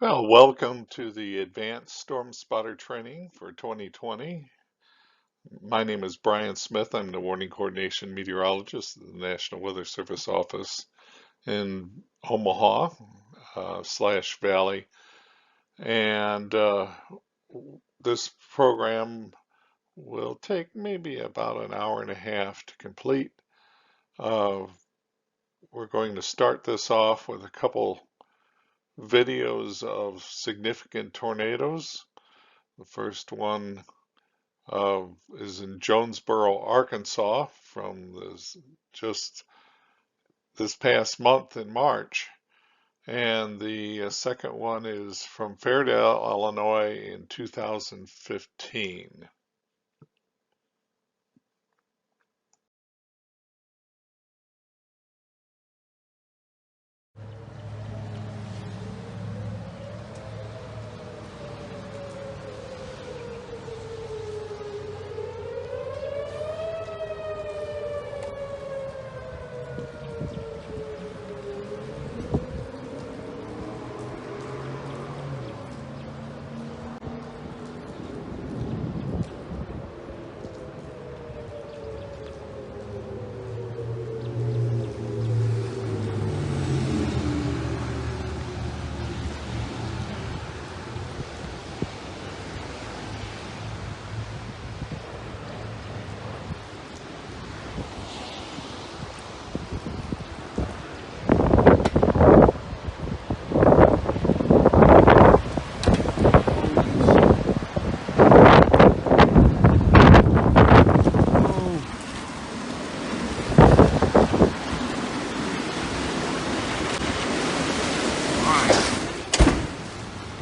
Well, welcome to the Advanced Storm Spotter Training for 2020. My name is Brian Smith. I'm the Warning Coordination Meteorologist at the National Weather Service office in Omaha slash Valley. And this program will take maybe about an hour and a half to complete. Uh, we're going to start this off with a couple videos of significant tornadoes. The first one is in Jonesboro, Arkansas from just this past month in March. And the second one is from Fairdale, Illinois in 2015.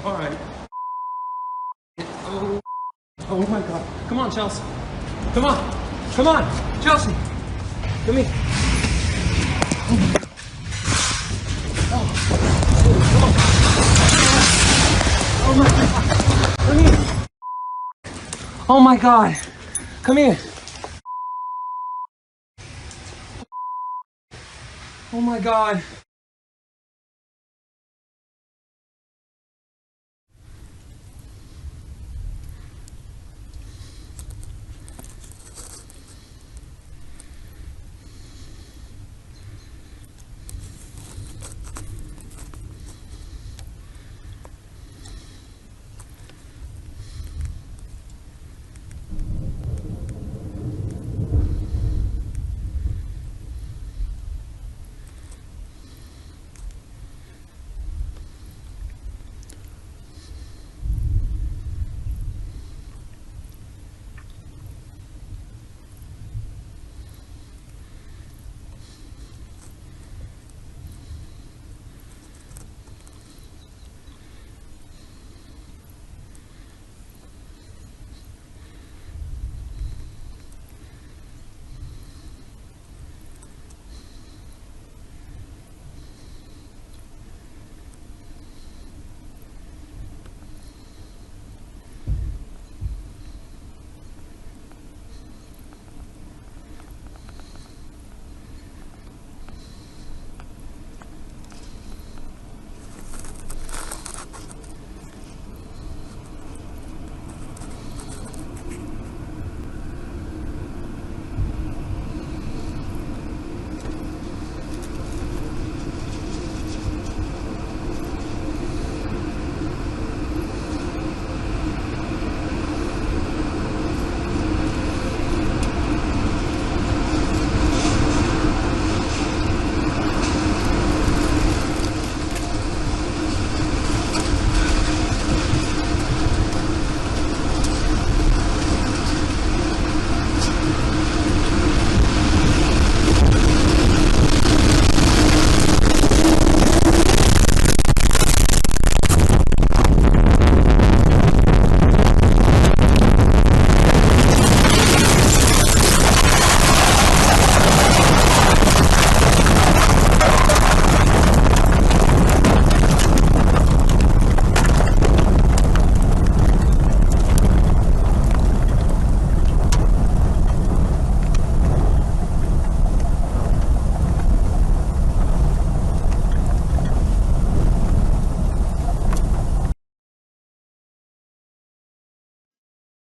All right. Oh, oh my God. Come on, Chelsea. Come on. Come on, Chelsea. Come here. Oh my God. Come here. Oh my God. Come here. Oh my God.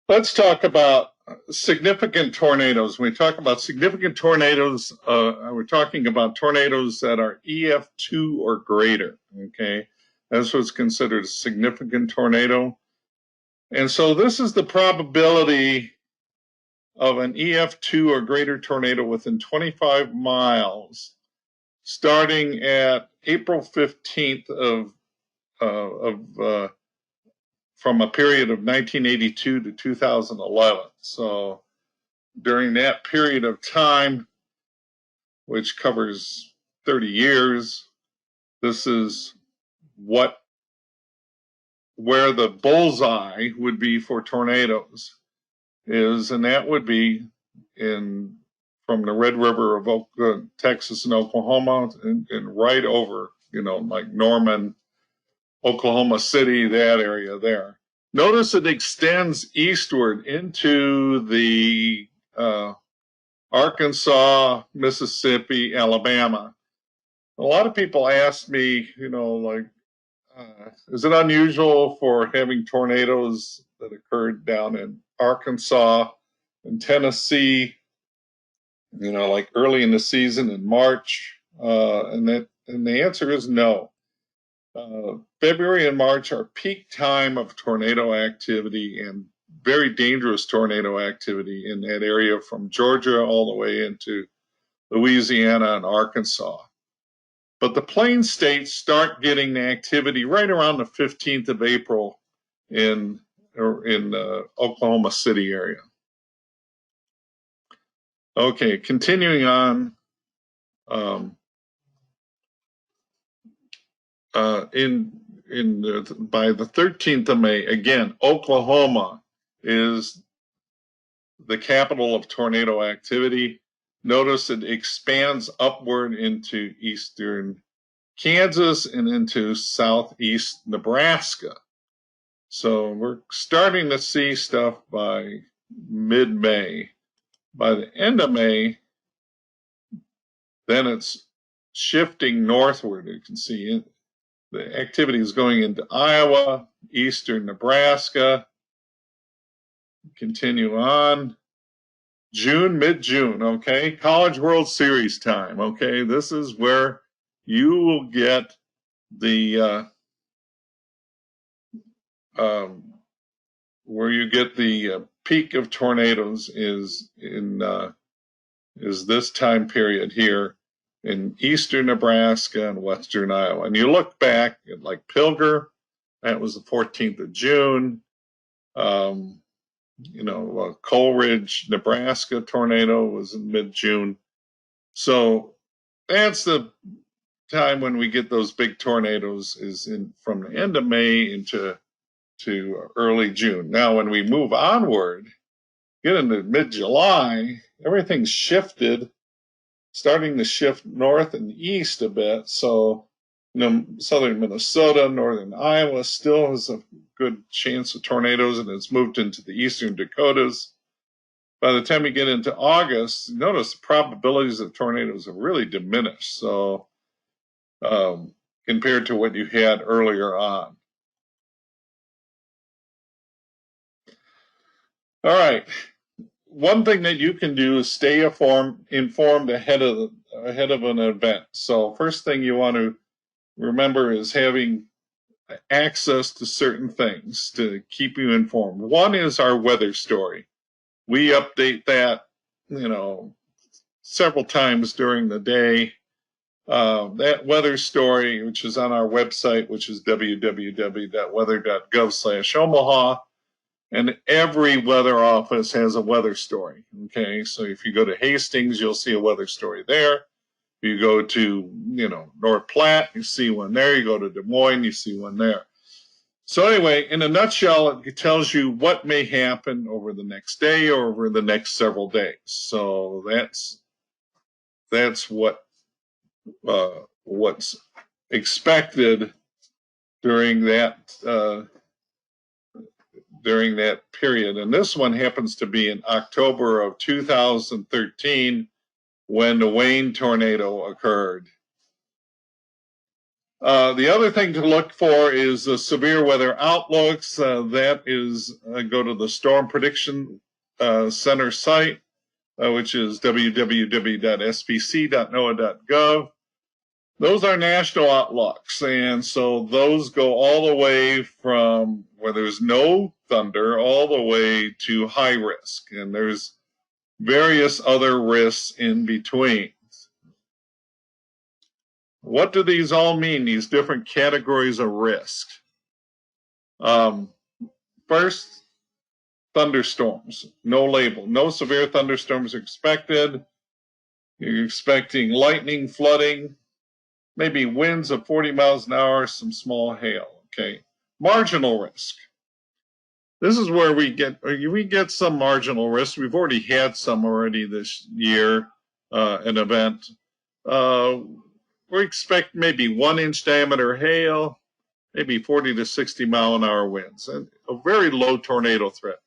Let's talk about significant tornadoes. When we talk about significant tornadoes, we're talking about tornadoes that are EF2 or greater. Okay, that's what's considered a significant tornado. And so this is the probability of an EF2 or greater tornado within 25 miles, starting at April 15th from a period of 1982 to 2011. So during that period of time, which covers 30 years, this is where the bullseye would be for tornadoes is, and that would be from the Red River of Texas and Oklahoma and right over, like Norman, Oklahoma City, that area there. Notice it extends eastward into the Arkansas, Mississippi, Alabama. A lot of people ask me, is it unusual for having tornadoes that occurred down in Arkansas and Tennessee, like early in the season in March? And the answer is no. February and March are peak time of tornado activity and very dangerous tornado activity in that area from Georgia all the way into Louisiana and Arkansas. But the plain states start getting the activity right around the 15th of April in Oklahoma City area. Okay, continuing on. By the 13th of May, again, Oklahoma is the capital of tornado activity. Notice it expands upward into eastern Kansas and into southeast Nebraska. So we're starting to see stuff by mid-May. By the end of May, then it's shifting northward. You can see the activity is going into Iowa, eastern Nebraska. Continue on. Mid-June, okay? College World Series time, okay? This is where you will get the peak of tornadoes is this time period here in eastern Nebraska and western Iowa. And you look back at like Pilger, that was the 14th of June. Coleridge, Nebraska tornado was in mid-June. So that's the time when we get those big tornadoes is from the end of May to early June. Now, when we move onward, get into mid-July, everything's shifted, starting to shift north and east a bit. So, southern Minnesota, northern Iowa still has a good chance of tornadoes, and it's moved into the eastern Dakotas. By the time we get into August, notice the probabilities of tornadoes have really diminished. So, compared to what you had earlier on. All right. One thing that you can do is stay informed ahead of an event. So first thing you want to remember is having access to certain things to keep you informed. One is our weather story. We update that, several times during the day. That weather story, which is on our website, which is www.weather.gov/Omaha, and every weather office has a weather story. Okay, so if you go to Hastings, you'll see a weather story there. If you go to, North Platte, you see one there. You go to Des Moines, you see one there. So anyway, in a nutshell, it tells you what may happen over the next day or over the next several days. So that's what's expected during that period. And this one happens to be in October of 2013 when the Wayne tornado occurred. The other thing to look for is the severe weather outlooks. That is, go to the Storm Prediction Center site, which is www.spc.noaa.gov. Those are national outlooks, and so those go all the way from where there's no thunder all the way to high risk, and there's various other risks in between. What do these all mean, these different categories of risk? First, thunderstorms. No label. No severe thunderstorms expected. You're expecting lightning, flooding, maybe winds of 40 miles an hour, some small hail. Okay. Marginal risk. This is where we get some marginal risk. We've already had some already this year, an event. We expect maybe 1-inch diameter hail, maybe 40 to 60 mile an hour winds, and a very low tornado threat.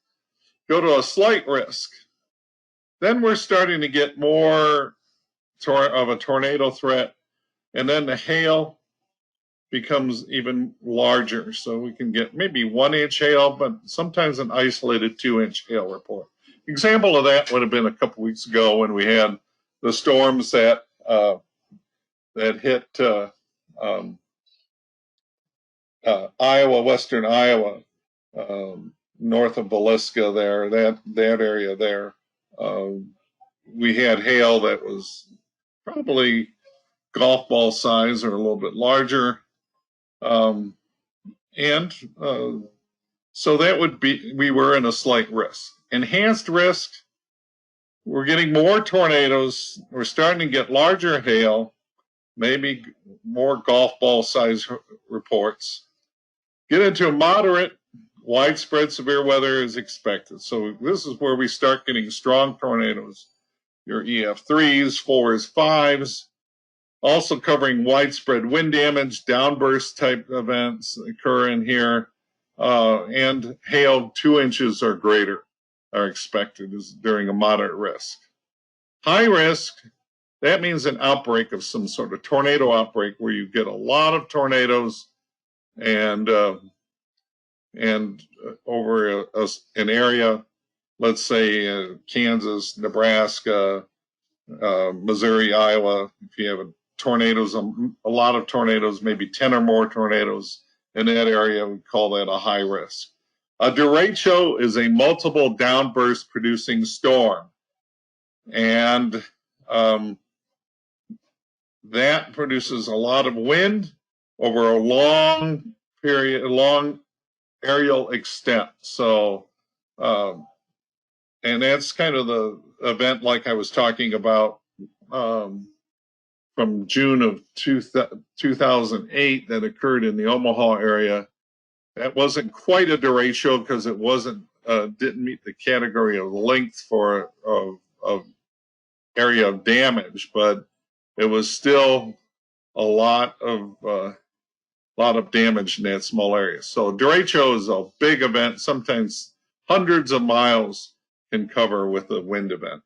Go to a slight risk. Then we're starting to get more of a tornado threat, and then the hail becomes even larger. So we can get maybe 1-inch hail, but sometimes an isolated 2-inch hail report. Example of that would have been a couple weeks ago when we had the storms that hit Iowa, western Iowa, north of Villisca there, that area there. We had hail that was probably golf ball size or a little bit larger. So that would be, we were in a slight risk. Enhanced risk, we're getting more tornadoes. We're starting to get larger hail, maybe more golf ball size reports. Get into a moderate, widespread severe weather is expected. So this is where we start getting strong tornadoes. Your EF3s, 4s, 5s, also covering widespread wind damage, downburst type events occur in here, and hail 2 inches or greater are expected during a moderate risk. High risk, that means an outbreak of some sort of tornado outbreak where you get a lot of tornadoes and over an area, let's say Kansas, Nebraska, Missouri, Iowa. If you have tornadoes, a lot of tornadoes, maybe 10 or more tornadoes in that area, we call that a high risk. A derecho is a multiple downburst producing storm, and that produces a lot of wind over a long period, a long aerial extent. So, and that's kind of the event like I was talking about from June of 2008 that occurred in the Omaha area. That wasn't quite a derecho because it wasn't didn't meet the category of length for of area of damage, but it was still a lot of damage in that small area. So derecho is a big event. Sometimes hundreds of miles can cover with a wind event.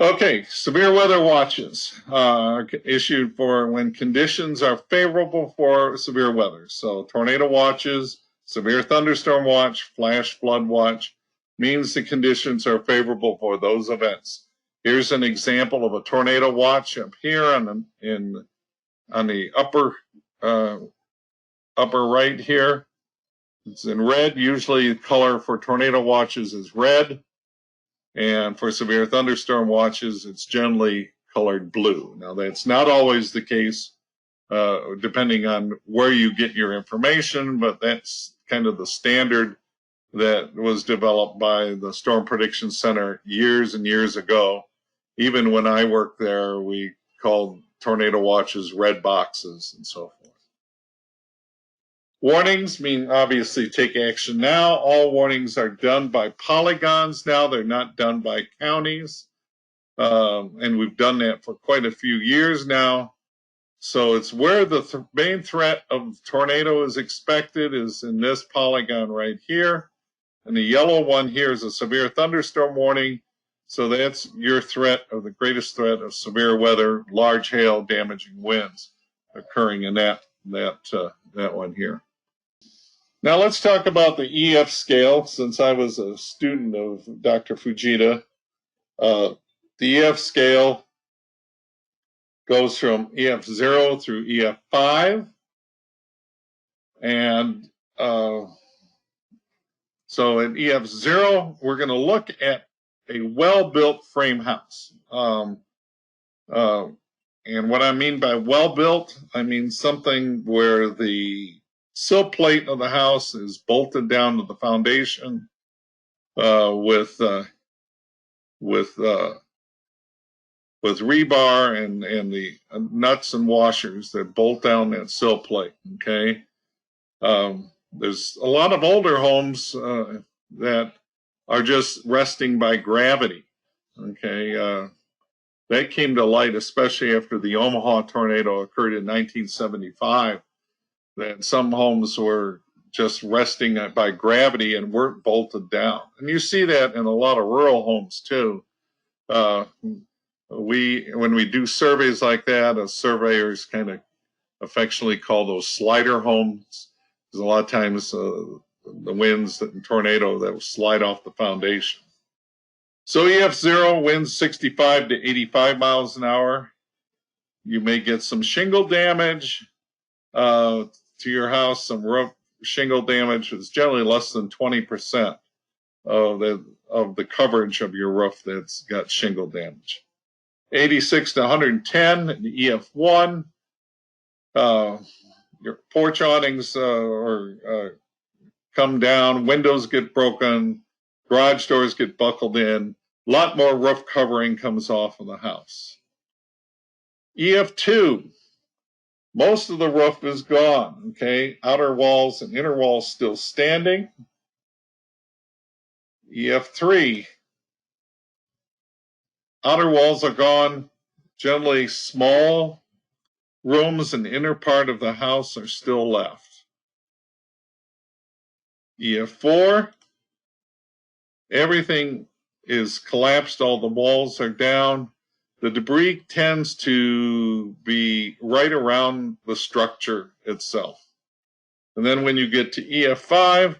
Okay, severe weather watches are issued for when conditions are favorable for severe weather. So tornado watches, severe thunderstorm watch, flash flood watch means the conditions are favorable for those events. Here's an example of a tornado watch up here on the upper right here. It's in red. Usually the color for tornado watches is red. And for severe thunderstorm watches, it's generally colored blue. Now, that's not always the case, depending on where you get your information, but that's kind of the standard that was developed by the Storm Prediction Center years and years ago. Even when I worked there, we called tornado watches red boxes and so forth. Warnings mean obviously take action now. All warnings are done by polygons now. They're not done by counties. And we've done that for quite a few years now. So it's where the main threat of tornado is expected is in this polygon right here. And the yellow one here is a severe thunderstorm warning. So that's your threat of the greatest threat of severe weather, large hail, damaging winds occurring in that one here. Now let's talk about the EF scale. Since I was a student of Dr. Fujita, the EF scale goes from EF0 through EF5, and so in EF0, we're going to look at a well-built frame house. And what I mean by well-built, I mean something where the sill plate of the house is bolted down to the foundation with rebar and the nuts and washers that bolt down that sill plate. Okay, there's a lot of older homes that are just resting by gravity. Okay, that came to light especially after the Omaha tornado occurred in 1975. That some homes were just resting by gravity and weren't bolted down, and you see that in a lot of rural homes too. When we do surveys like that, surveyors kind of affectionately call those slider homes, because a lot of times the winds and tornado that will slide off the foundation. So EF0 winds 65 to 85 miles an hour. You may get some shingle damage to your house. Some roof shingle damage is generally less than 20% of the coverage of your roof that's got shingle damage. 86 to 110 in the EF1. Your porch awnings come down, windows get broken, garage doors get buckled in, a lot more roof covering comes off of the house. EF2, most of the roof is gone, okay? Outer walls and inner walls still standing. EF3, outer walls are gone, generally small rooms in the inner part of the house are still left. EF4, everything is collapsed, all the walls are down. The debris tends to be right around the structure itself. And then when you get to EF5,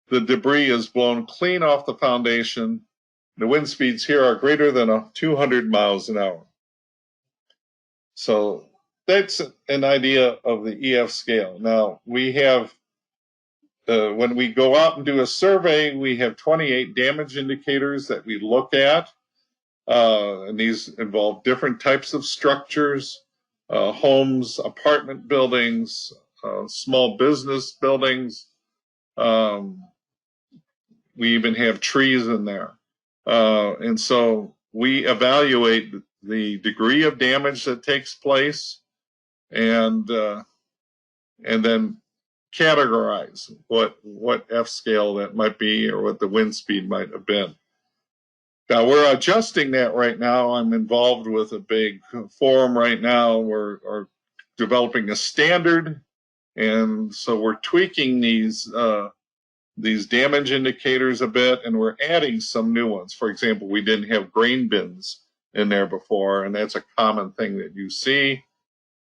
the debris is blown clean off the foundation. The wind speeds here are greater than 200 miles an hour. So that's an idea of the EF scale. Now, we have, when we go out and do a survey, we have 28 damage indicators that we look at. And these involve different types of structures, homes, apartment buildings, small business buildings. We even have trees in there. And so we evaluate the degree of damage that takes place and then categorize what F scale that might be or what the wind speed might have been. Now we're adjusting that right now. I'm involved with a big forum right now. We're developing a standard, and so we're tweaking these damage indicators a bit, and we're adding some new ones. For example, we didn't have grain bins in there before, and that's a common thing that you see.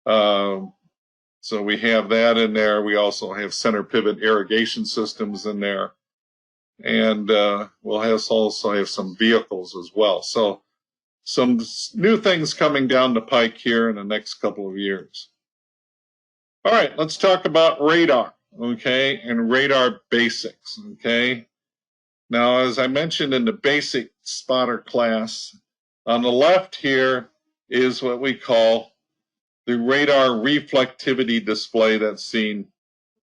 So we have that in there. We also have center pivot irrigation systems in there. And we'll also have some vehicles as well. So some new things coming down the pike here in the next couple of years. All right, let's talk about radar, okay, and radar basics, okay. Now, as I mentioned in the basic spotter class, on the left here is what we call the radar reflectivity display that's seen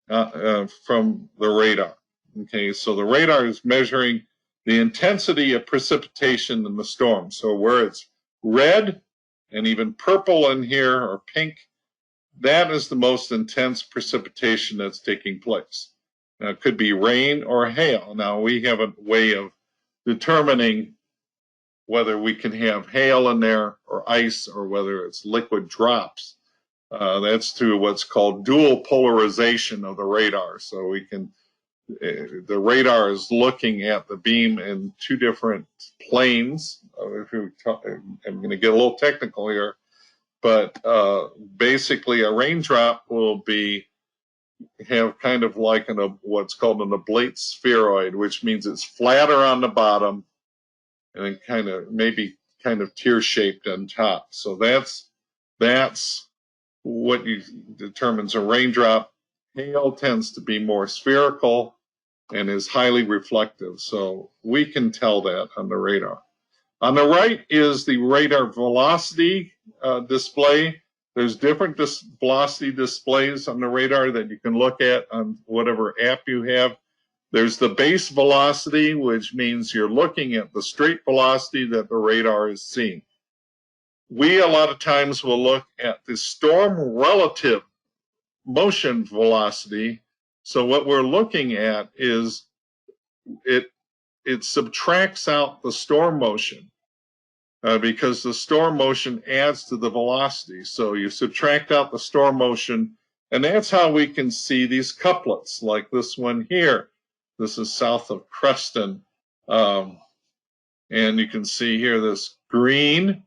from the radar. Okay, so the radar is measuring the intensity of precipitation in the storm. So where it's red and even purple in here or pink, that is the most intense precipitation that's taking place. Now, it could be rain or hail. Now, we have a way of determining whether we can have hail in there or ice or whether it's liquid drops. That's through what's called dual polarization of the radar. So we can the radar is looking at the beam in two different planes. I'm going to get a little technical here, but basically a raindrop will have kind of like what's called an oblate spheroid, which means it's flatter on the bottom and then maybe kind of tear-shaped on top. So that's what determines a raindrop. Hail tends to be more spherical and is highly reflective. So we can tell that on the radar. On the right is the radar velocity display. There's different velocity displays on the radar that you can look at on whatever app you have. There's the base velocity, which means you're looking at the straight velocity that the radar is seeing. We a lot of times will look at the storm relative motion velocity. So what we're looking at is it subtracts out the storm motion because the storm motion adds to the velocity. So you subtract out the storm motion, and that's how we can see these couplets like this one here. This is south of Creston. And you can see here this green,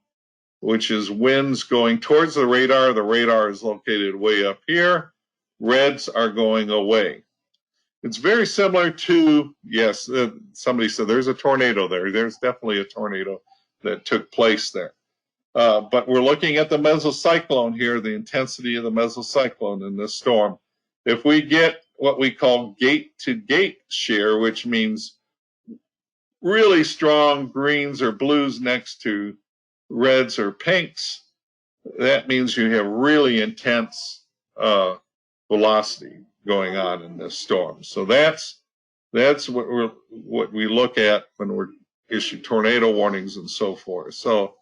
which is winds going towards the radar. The radar is located way up here. Reds are going away. It's very similar to, yes, somebody said there's a tornado there. There's definitely a tornado that took place there. But we're looking at the mesocyclone here, the intensity of the mesocyclone in this storm. If we get what we call gate-to-gate shear, which means really strong greens or blues next to reds or pinks, that means you have really intense velocity going on in this storm. So that's what we look at when we're issued tornado warnings and so forth. So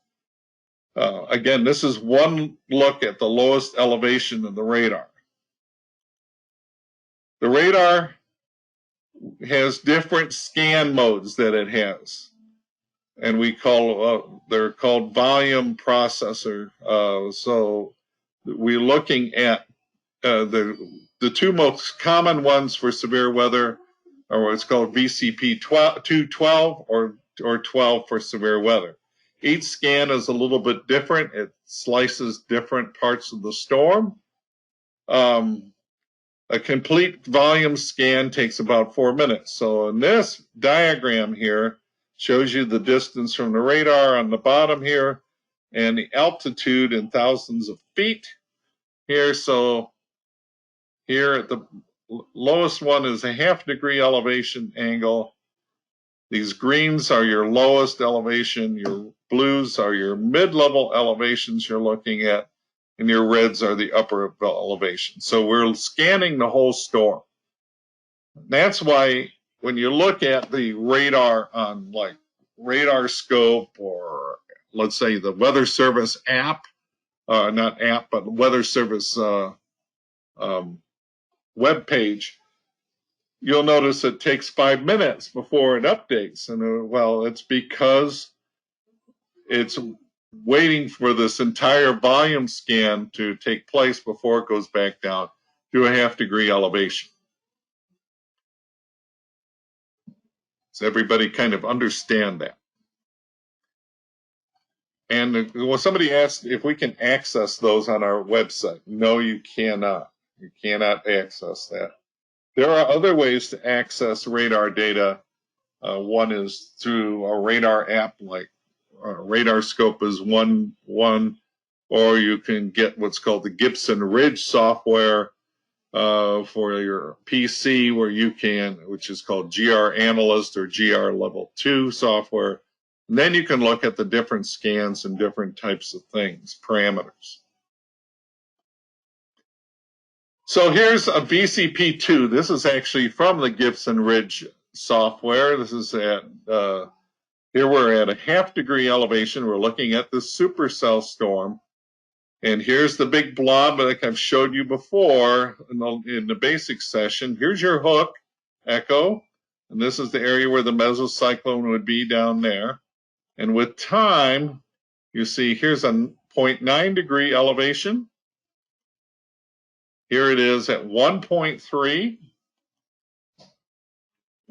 again, this is one look at the lowest elevation of the radar. The radar has different scan modes that it has, and they're called volume processor. So we're looking at the two most common ones for severe weather are what's called VCP 212 or 12 for severe weather. Each scan is a little bit different. It slices different parts of the storm. A complete volume scan takes about 4 minutes. So in this diagram here shows you the distance from the radar on the bottom here and the altitude in thousands of feet here. So here at the lowest one is a 0.5 degree elevation angle. These greens are your lowest elevation. Your blues are your mid-level elevations you're looking at, and your reds are the upper elevation. So we're scanning the whole storm. That's why when you look at the radar on like Radar Scope or let's say the Weather Service app, not app, but Weather Service web page, you'll notice it takes 5 minutes before it updates. And well, it's because it's waiting for this entire volume scan to take place before it goes back down to a 0.5 degree elevation. Does everybody kind of understand that? And well, somebody asked if we can access those on our website. No, you cannot. You cannot access that. There are other ways to access radar data. One is through a radar app, like Radar Scope is one, or you can get what's called the Gibson Ridge software for your PC, where you can, which is called GR Analyst or GR Level 2 software. And then you can look at the different scans and different types of things, parameters. So here's a VCP2. This is actually from the Gibson Ridge software. This is at, here we're at a 0.5 degree elevation. We're looking at the supercell storm. And here's the big blob like I've showed you before in the basic session. Here's your hook, echo. And this is the area where the mesocyclone would be down there. And with time, you see here's a 0.9 degree elevation. Here it is at 1.3.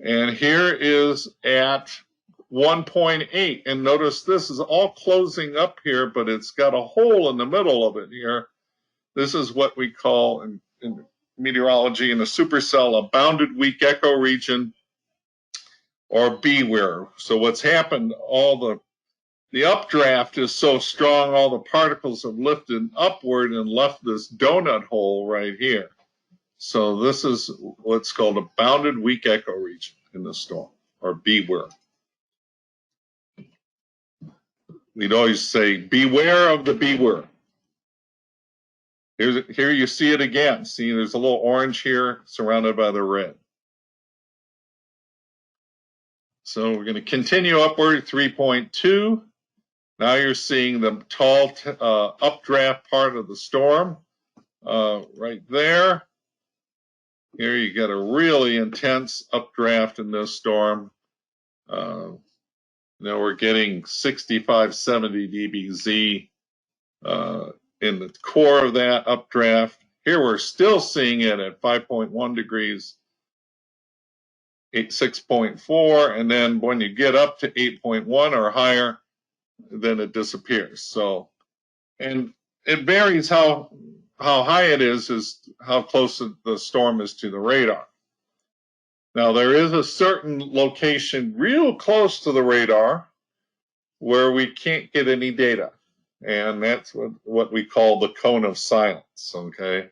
And here is at 1.8. And notice this is all closing up here, but it's got a hole in the middle of it here. This is what we call in meteorology in a supercell a bounded weak echo region, or beware. So what's happened, all the updraft is so strong, all the particles have lifted upward and left this donut hole right here. So this is what's called a bounded weak echo region in the storm, or beware. We'd always say, beware of the beware. Here you see it again. See, there's a little orange here surrounded by the red. So we're going to continue upward, 3.2. Now you're seeing the tall updraft part of the storm right there. Here you get a really intense updraft in this storm. Now we're getting 65, 70 dBz in the core of that updraft. Here we're still seeing it at 5.1 degrees, 6.4, and then when you get up to 8.1 or higher, then it disappears. So, and it varies how high it is how close the storm is to the radar. Now there is a certain location real close to the radar where we can't get any data. And that's what we call the cone of silence, okay?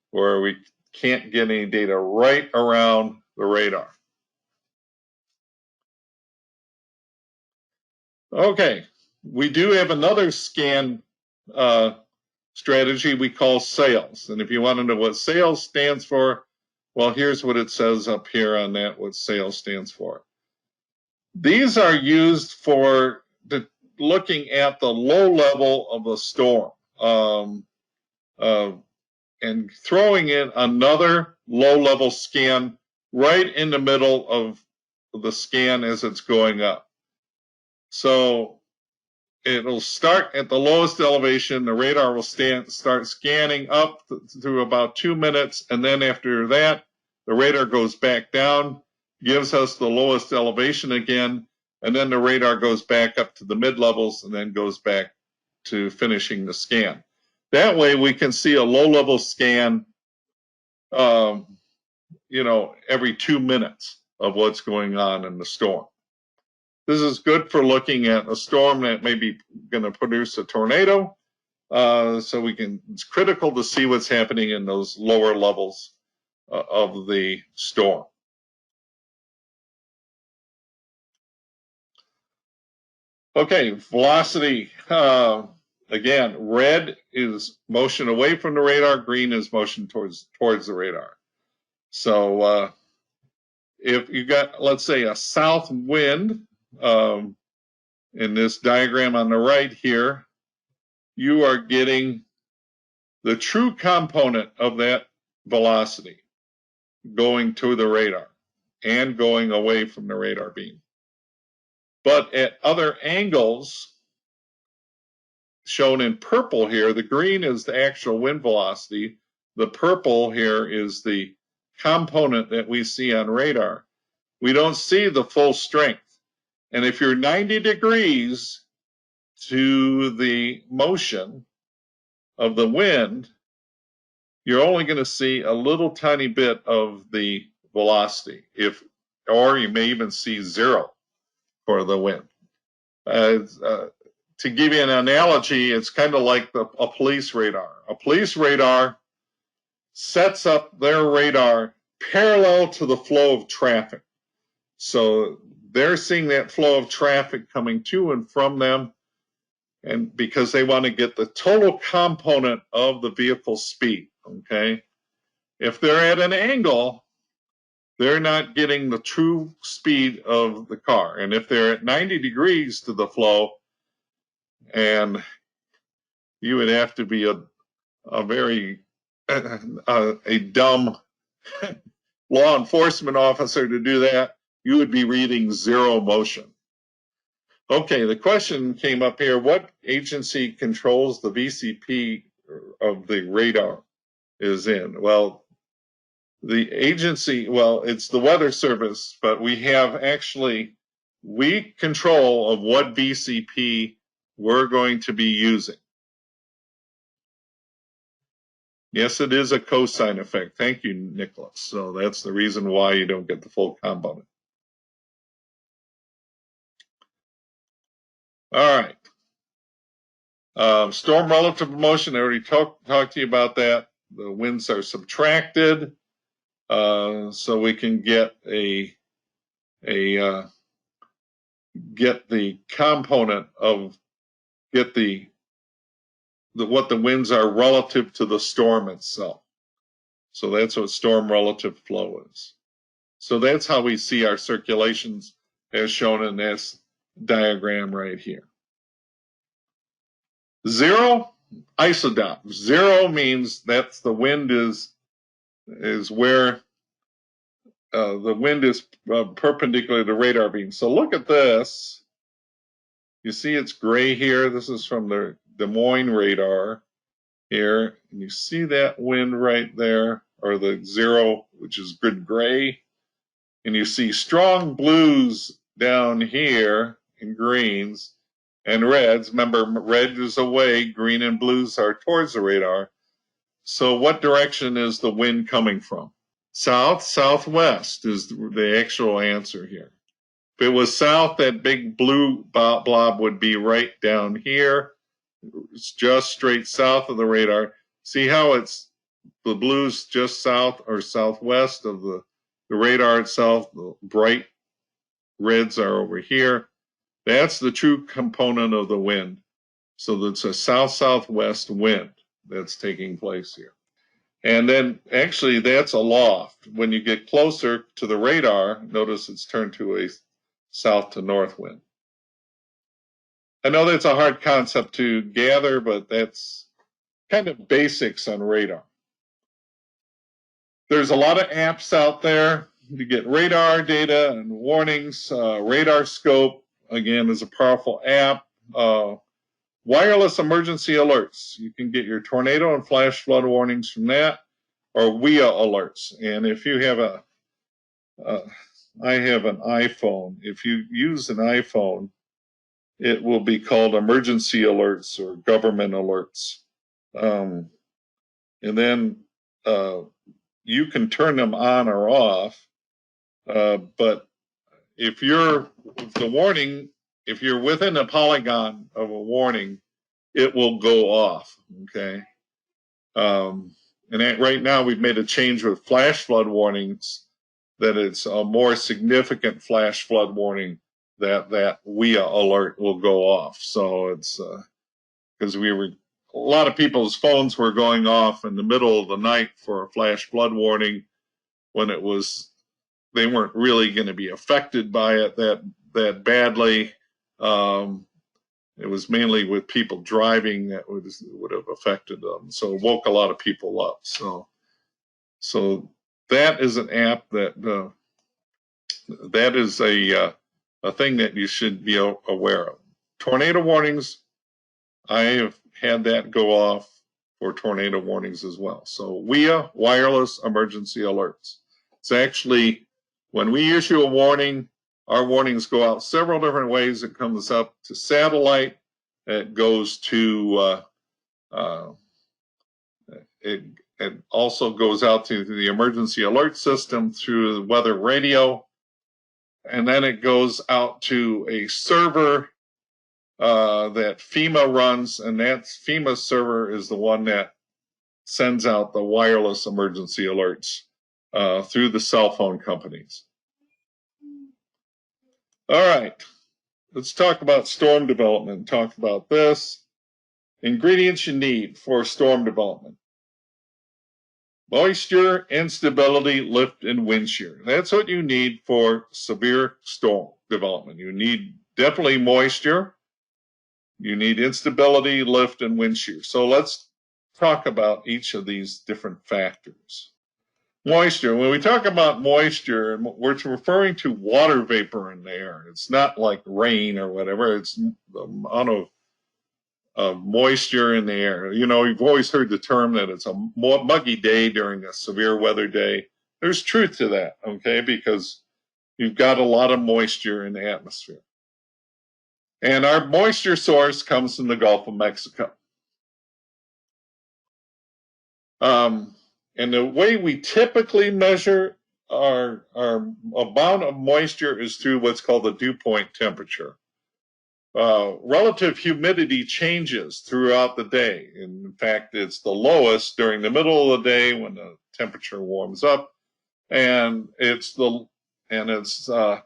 Where we can't get any data right around the radar. Okay, we do have another scan strategy we call SAILS. And if you want to know what SAILS stands for, well, here's what it says up here on that, what SAILS stands for. These are used for looking at the low level of a storm and throwing in another low level scan right in the middle of the scan as it's going up. So it'll start at the lowest elevation. The radar will start scanning up through about 2 minutes, and then after that, the radar goes back down, gives us the lowest elevation again, and then the radar goes back up to the mid-levels and then goes back to finishing the scan. That way we can see a low-level scan, every 2 minutes of what's going on in the storm. This is good for looking at a storm that may be going to produce a tornado. So it's critical to see what's happening in those lower levels of the storm. Okay, velocity. Again, red is motion away from the radar, green is motion towards the radar. So if you got, let's say, a south wind, in this diagram on the right here, you are getting the true component of that velocity going to the radar and going away from the radar beam. But at other angles, shown in purple here, the green is the actual wind velocity. The purple here is the component that we see on radar. We don't see the full strength. And if you're 90 degrees to the motion of the wind, you're only going to see a little tiny bit of the velocity, or you may even see zero for the wind. To give you an analogy, it's kind of like a police radar. A police radar sets up their radar parallel to the flow of traffic. So they're seeing that flow of traffic coming to and from them, and because they want to get the total component of the vehicle speed, okay? If they're at an angle, they're not getting the true speed of the car. And if they're at 90 degrees to the flow, and you would have to be a very a dumb law enforcement officer to do that, you would be reading zero motion. Okay, the question came up here, what agency controls the VCP of the radar is in? Well, The agency, well, it's the Weather Service, but we have actually, we control of what VCP we're going to be using. Yes, it is a cosine effect. Thank you, Nicholas. So that's the reason why you don't get the full component. All right. Storm relative motion, I already talked to you about that. The winds are subtracted, so we can get get the component of, get the what the winds are relative to the storm itself. So that's what storm relative flow is. So that's how we see our circulations as shown in this diagram right here. Zero, isodop. Zero means that's the wind is where the wind is perpendicular to radar beam. So look at this. You see it's gray here. This is from the Des Moines radar here. And you see that wind right there, or the zero, which is good gray. And you see strong blues down here and greens and reds. Remember, red is away, green and blues are towards the radar. So what direction is the wind coming from? South, southwest is the actual answer here. If it was south, that big blue blob would be right down here. It's just straight south of the radar. See how it's the blues just south or southwest of the radar itself. The bright reds are over here. That's the true component of the wind. So that's a south-southwest wind that's taking place here. And then actually that's a loft. When you get closer to the radar, notice it's turned to a south to north wind. I know that's a hard concept to gather, but that's kind of basics on radar. There's a lot of apps out there to get radar data and warnings. Radar Scope, again, is a powerful app. Wireless emergency alerts. You can get your tornado and flash flood warnings from that, or WIA alerts. And if you have I have an iPhone. If you use an iPhone, it will be called emergency alerts or government alerts. And then you can turn them on or off. But if you're if you're within a polygon of a warning, it will go off. Okay. And right now we've made a change with flash flood warnings that it's a more significant flash flood warning that WIA alert will go off. So it's because a lot of people's phones were going off in the middle of the night for a flash flood warning when they weren't really going to be affected by it that badly. It was mainly with people driving that would have affected them. So it woke a lot of people up. So that is an app that is a thing that you should be aware of. Tornado warnings, I have had that go off for tornado warnings as well. So WIA, wireless emergency alerts. It's actually, when we issue a warning, our warnings go out several different ways. It comes up to satellite. It goes to, it also goes out to the emergency alert system through the weather radio. And then it goes out to a server that FEMA runs, and that FEMA server is the one that sends out the wireless emergency alerts through the cell phone companies. All right, let's talk about storm development. Talk about this. Ingredients you need for storm development. Moisture, instability, lift, and wind shear. That's what you need for severe storm development. You need definitely moisture. You need instability, lift, and wind shear. So let's talk about each of these different factors. Moisture. When we talk about moisture, we're referring to water vapor in the air. It's not like rain or whatever. It's the amount of moisture in the air. You know, you've always heard the term that it's a muggy day during a severe weather day. there's truth to that, okay, because you've got a lot of moisture in the atmosphere. And our moisture source comes from the Gulf of Mexico. And the way we typically measure our amount of moisture is through what's called the dew point temperature. Relative humidity changes throughout the day. In fact, it's the lowest during the middle of the day when the temperature warms up, and the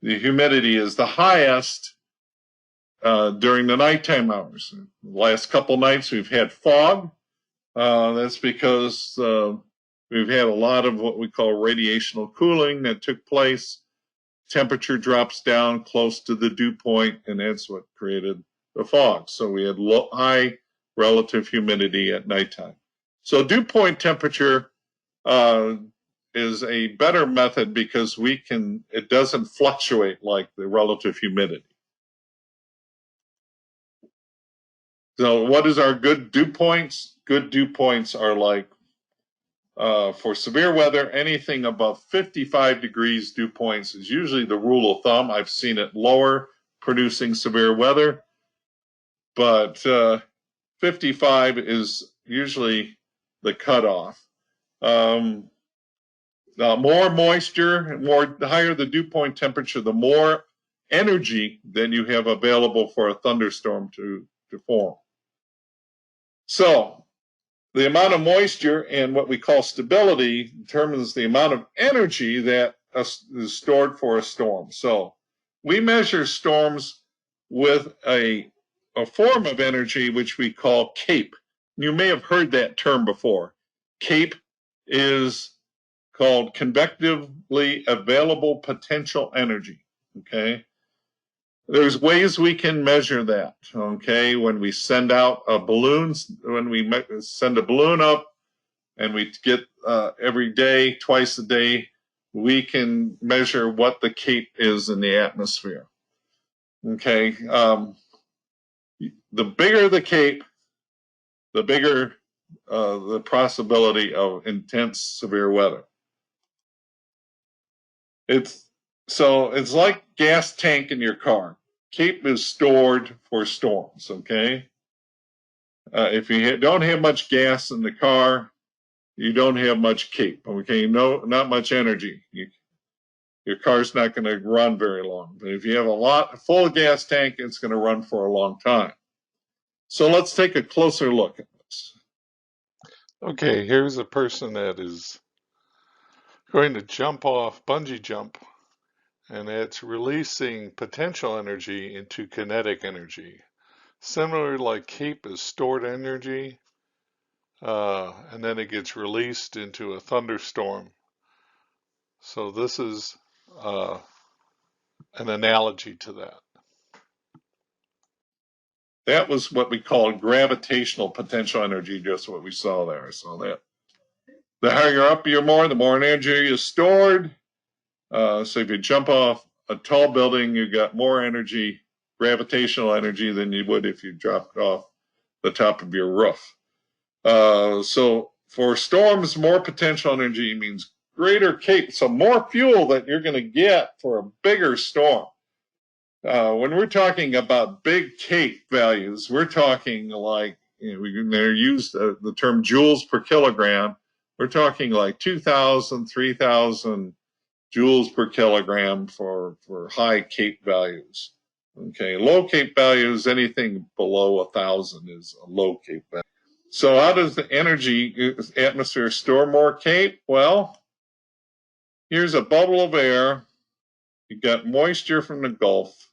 humidity is the highest during the nighttime hours. The last couple nights we've had fog. That's because we've had a lot of what we call radiational cooling that took place. Temperature drops down close to the dew point, and that's what created the fog. So we had high relative humidity at nighttime. So dew point temperature is a better method because it doesn't fluctuate like the relative humidity. So what is our good dew points? Good dew points are like, for severe weather, anything above 55 degrees dew points is usually the rule of thumb. I've seen it lower, producing severe weather, but 55 is usually the cutoff. More moisture, the higher the dew point temperature, the more energy that you have available for a thunderstorm to form. So the amount of moisture and what we call stability determines the amount of energy that is stored for a storm. So we measure storms with a form of energy which we call CAPE. You may have heard that term before. CAPE is called convectively available potential energy. Okay. There's ways we can measure that, okay? When we send out a balloon, when we send a balloon up and we get every day, twice a day, we can measure what the CAPE is in the atmosphere, okay? The bigger the CAPE, the bigger the possibility of intense severe weather. It's like gas tank in your car. CAPE is stored for storms, okay? If you don't have much gas in the car, you don't have much CAPE, okay? Not much energy. Your car's not going to run very long. But if you have a full gas tank, it's going to run for a long time. So let's take a closer look at this. Okay, here's a person that is going to bungee jump, and it's releasing potential energy into kinetic energy. Similar, like CAPE is stored energy, and then it gets released into a thunderstorm. So this is an analogy to that. That was what we call gravitational potential energy, just what we saw there. So that the higher up you're the more energy is stored. So if you jump off a tall building, you got more energy, gravitational energy, than you would if you dropped off the top of your roof. So for storms, more potential energy means greater CAPE, so more fuel that you're going to get for a bigger storm. When we're talking about big CAPE values, we're talking like, they're used the term joules per kilogram. We're talking like 2,000, 3,000 joules per kilogram for high CAPE values. Okay, low CAPE values, anything below 1,000 is a low CAPE value. So how does the atmosphere store more CAPE? Well, here's a bubble of air. You've got moisture from the Gulf.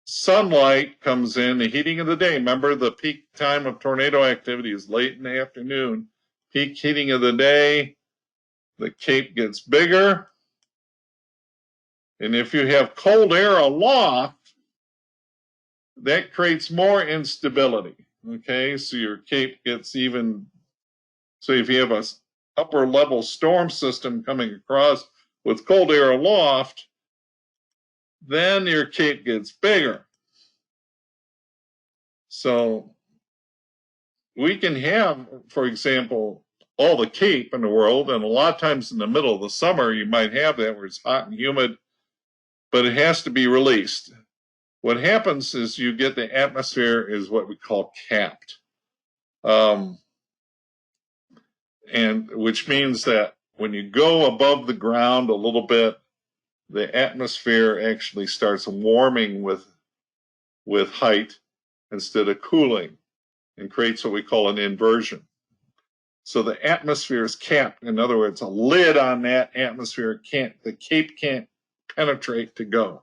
Sunlight comes in, the heating of the day. Remember, the peak time of tornado activity is late in the afternoon. Peak heating of the day, the CAPE gets bigger. And if you have cold air aloft, that creates more instability. Okay, so your CAPE gets even. So if you have a upper level storm system coming across with cold air aloft, then your CAPE gets bigger. So we can have, for example, all the CAPE in the world, and a lot of times in the middle of the summer you might have that where it's hot and humid, but it has to be released. What happens is you get the atmosphere is what we call capped, and which means that when you go above the ground a little bit, the atmosphere actually starts warming with height instead of cooling, and creates what we call an inversion. So the atmosphere is capped. In other words, a lid on that atmosphere the CAPE can't penetrate to go.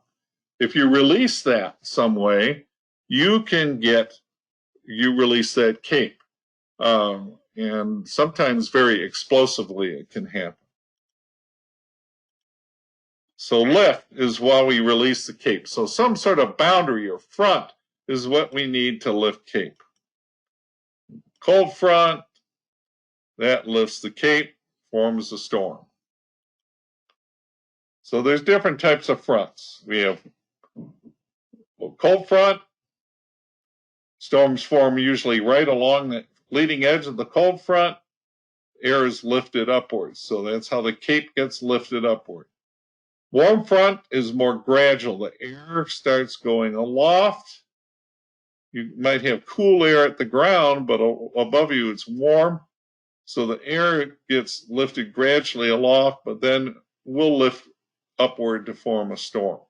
If you release that some way, you release that CAPE. And sometimes very explosively it can happen. So lift is while we release the CAPE. So some sort of boundary or front is what we need to lift CAPE. Cold front, that lifts the CAPE, forms a storm. So there's different types of fronts. We have cold front. Storms form usually right along the leading edge of the cold front. Air is lifted upwards. So that's how the CAPE gets lifted upward. Warm front is more gradual. The air starts going aloft. You might have cool air at the ground, but above you it's warm. So the air gets lifted gradually aloft, but then will lift upward to form a storm.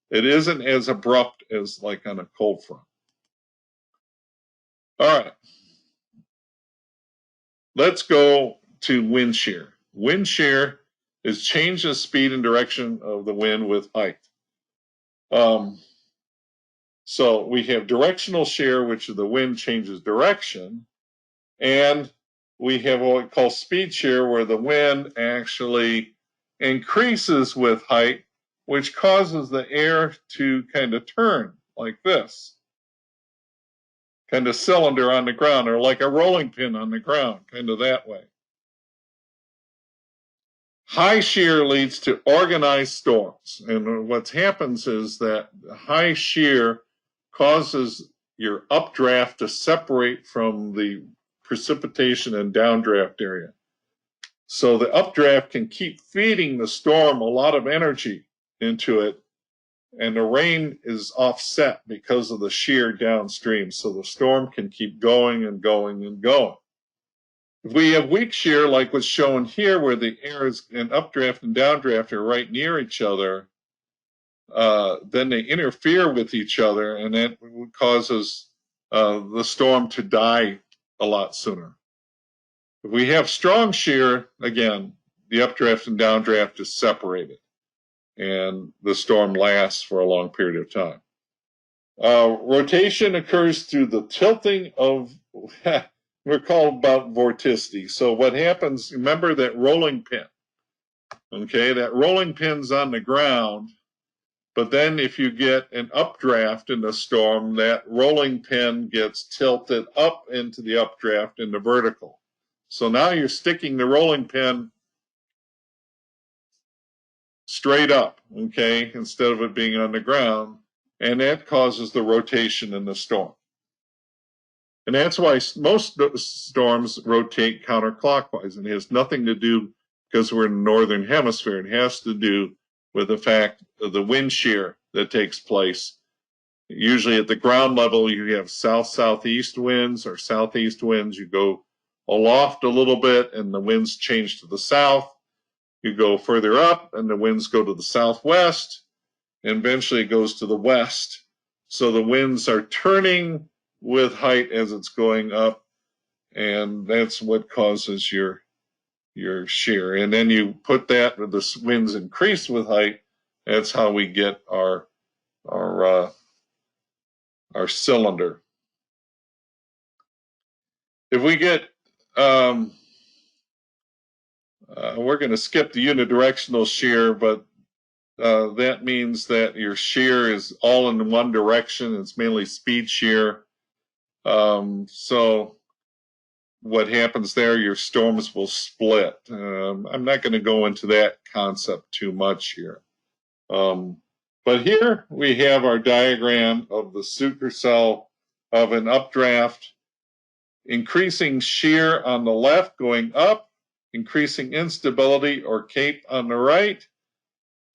It isn't as abrupt as like on a cold front. All right. Let's go to wind shear. Wind shear is change the speed and direction of the wind with height. So we have directional shear, which is the wind changes direction, and we have what we call speed shear, where the wind actually increases with height, which causes the air to kind of turn like this, kind of cylinder on the ground, or like a rolling pin on the ground, kind of that way. High shear leads to organized storms, and what happens is that high shear causes your updraft to separate from the precipitation and downdraft area. So the updraft can keep feeding the storm a lot of energy into it, and the rain is offset because of the shear downstream, so the storm can keep going and going and going. If we have weak shear, like what's shown here, where the air is in updraft and downdraft are right near each other, then they interfere with each other, and that causes the storm to die a lot sooner. If we have strong shear, again, the updraft and downdraft is separated, and the storm lasts for a long period of time. Rotation occurs through the tilting of we're called about vorticity. So what happens, remember that rolling pin. Okay, that rolling pin's on the ground, but then if you get an updraft in the storm, that rolling pin gets tilted up into the updraft in the vertical. So now you're sticking the rolling pin straight up, okay, instead of it being on the ground, and that causes the rotation in the storm. And that's why most storms rotate counterclockwise. And it has nothing to do because we're in the northern hemisphere. It has to do with the fact of the wind shear that takes place. Usually at the ground level, you have south-southeast winds or southeast winds. You go aloft a little bit and the winds change to the south. You go further up and the winds go to the southwest, and eventually it goes to the west. So the winds are turning with height as it's going up, and that's what causes your shear. And then you put that with the winds increase with height. That's how we get our cylinder. If we get we're going to skip the unidirectional shear, but that means that your shear is all in one direction. It's mainly speed shear. So what happens there, your storms will split. I'm not going to go into that concept too much here. But here we have our diagram of the supercell of an updraft, increasing shear on the left going up, increasing instability or cape on the right.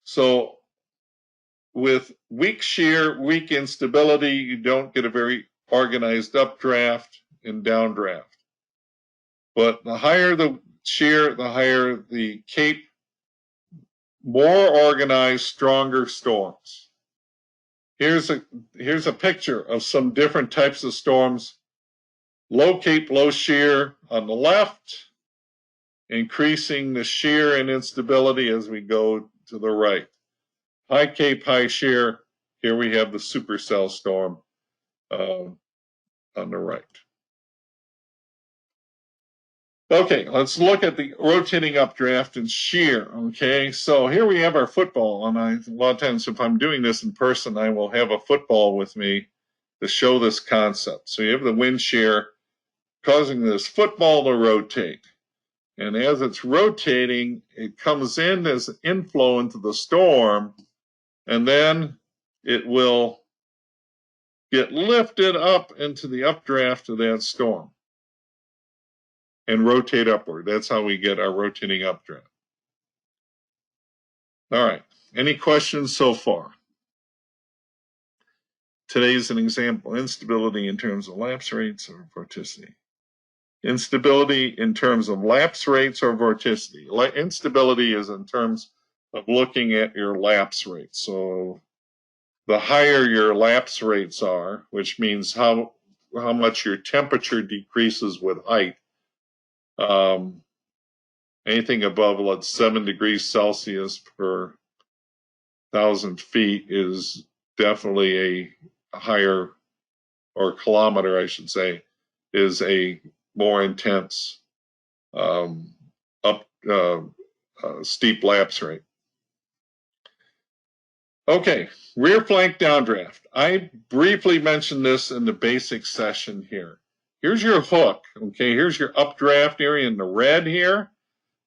So with weak shear, weak instability, you don't get a very organized updraft and downdraft. But the higher the shear, the higher the cape, more organized, stronger storms. Here's a picture of some different types of storms. Low cape, low shear on the left, increasing the shear and instability as we go to the right. High cape, high shear. Here we have the supercell storm on the right. Okay, let's look at the rotating updraft and shear. Okay, so here we have our football, and a lot of times if I'm doing this in person, I will have a football with me to show this concept. So you have the wind shear causing this football to rotate. And as it's rotating, it comes in as inflow into the storm, and then it will get lifted up into the updraft of that storm and rotate upward. That's how we get our rotating updraft. All right. Any questions so far? Today's an example. Instability in terms of lapse rates or vorticity. Instability in terms of lapse rates or vorticity. Instability is in terms of looking at your lapse rates. So the higher your lapse rates are, which means how much your temperature decreases with height. Anything above, let's 7 degrees Celsius per 1,000 feet is definitely a higher, or kilometer, I should say, is a more intense steep lapse rate. Okay, rear flank downdraft. I briefly mentioned this in the basic session here. Here's your hook, okay? Here's your updraft area in the red here.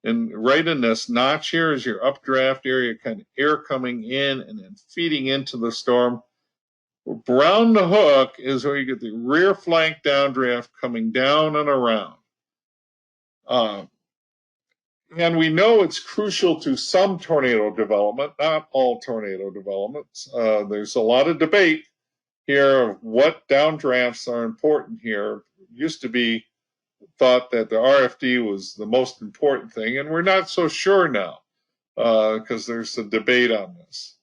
And right in this notch here is your updraft area, kind of air coming in and then feeding into the storm. Around the hook is where you get the rear flank downdraft coming down and around. And we know it's crucial to some tornado development, not all tornado developments. There's a lot of debate here of what downdrafts are important here. It used to be thought that the RFD was the most important thing, and we're not so sure now because there's a debate on this.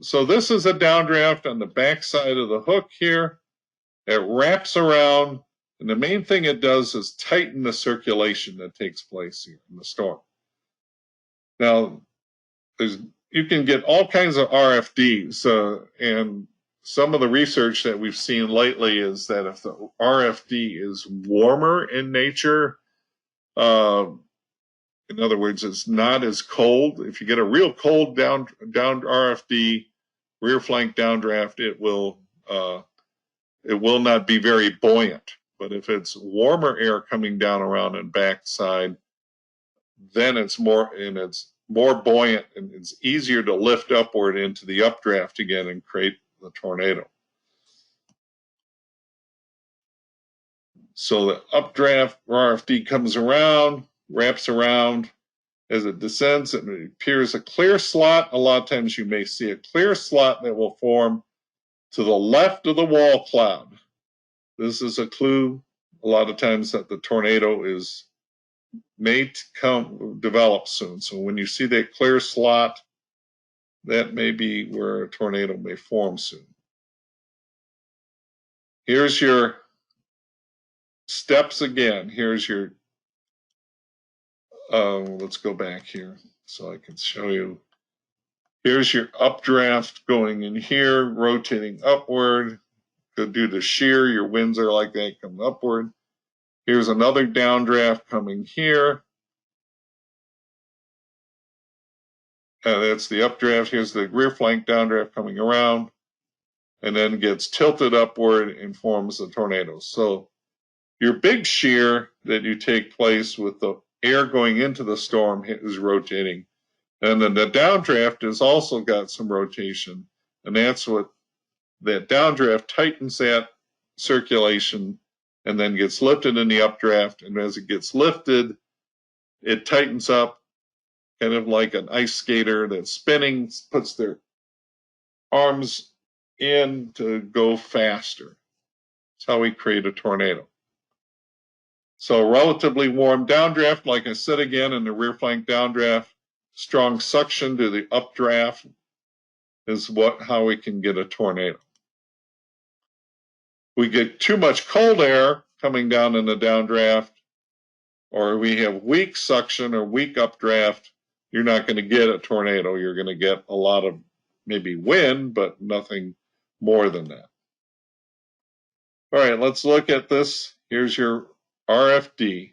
So this is a downdraft on the back side of the hook here. It wraps around, and the main thing it does is tighten the circulation that takes place here in the storm. Now, you can get all kinds of RFDs, and some of the research that we've seen lately is that if the RFD is warmer in nature, in other words, it's not as cold. If you get a real cold down RFD, rear flank downdraft, it will not be very buoyant. But if it's warmer air coming down around and backside, then it's more buoyant and it's easier to lift upward into the updraft again and create the tornado. So the updraft RFD comes around, wraps around. As it descends, it appears a clear slot. A lot of times you may see a clear slot that will form to the left of the wall cloud. This is a clue a lot of times that the tornado may develop soon. So when you see that clear slot, that may be where a tornado may form soon. Here's your steps again. Here's your, let's go back here so I can show you. Here's your updraft going in here, rotating upward. Could do the shear, your winds are like that, come upward. Here's another downdraft coming here. That's the updraft. Here's the rear flank downdraft coming around, and then gets tilted upward and forms a tornado. So your big shear that you take place with the air going into the storm is rotating. And then the downdraft has also got some rotation, and that's what that downdraft tightens that circulation and then gets lifted in the updraft. And as it gets lifted, it tightens up, kind of like an ice skater that's spinning, puts their arms in to go faster. That's how we create a tornado. So relatively warm downdraft, like I said again, in the rear flank downdraft, strong suction to the updraft is how we can get a tornado. We get too much cold air coming down in the downdraft, or we have weak suction or weak updraft, you're not going to get a tornado. You're going to get a lot of maybe wind, but nothing more than that. All right, let's look at this. Here's your RFD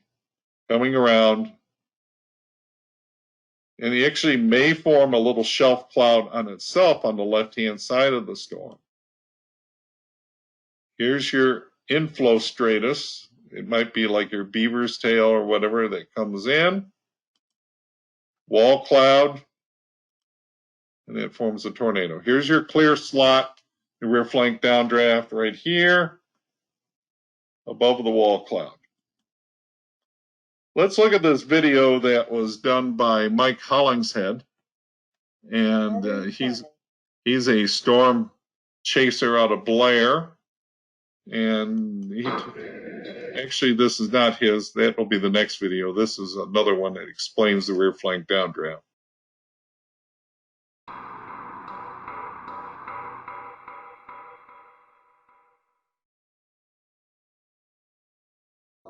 coming around. And it actually may form a little shelf cloud on itself on the left-hand side of the storm. Here's your inflow stratus. It might be like your beaver's tail or whatever that comes in. Wall cloud, and it forms a tornado. Here's your clear slot, the rear flank downdraft right here, above the wall cloud. Let's look at this video that was done by Mike Hollingshead, and he's a storm chaser out of Blair, and actually this is not his. That will be the next video. This is another one that explains the rear flank downdraft.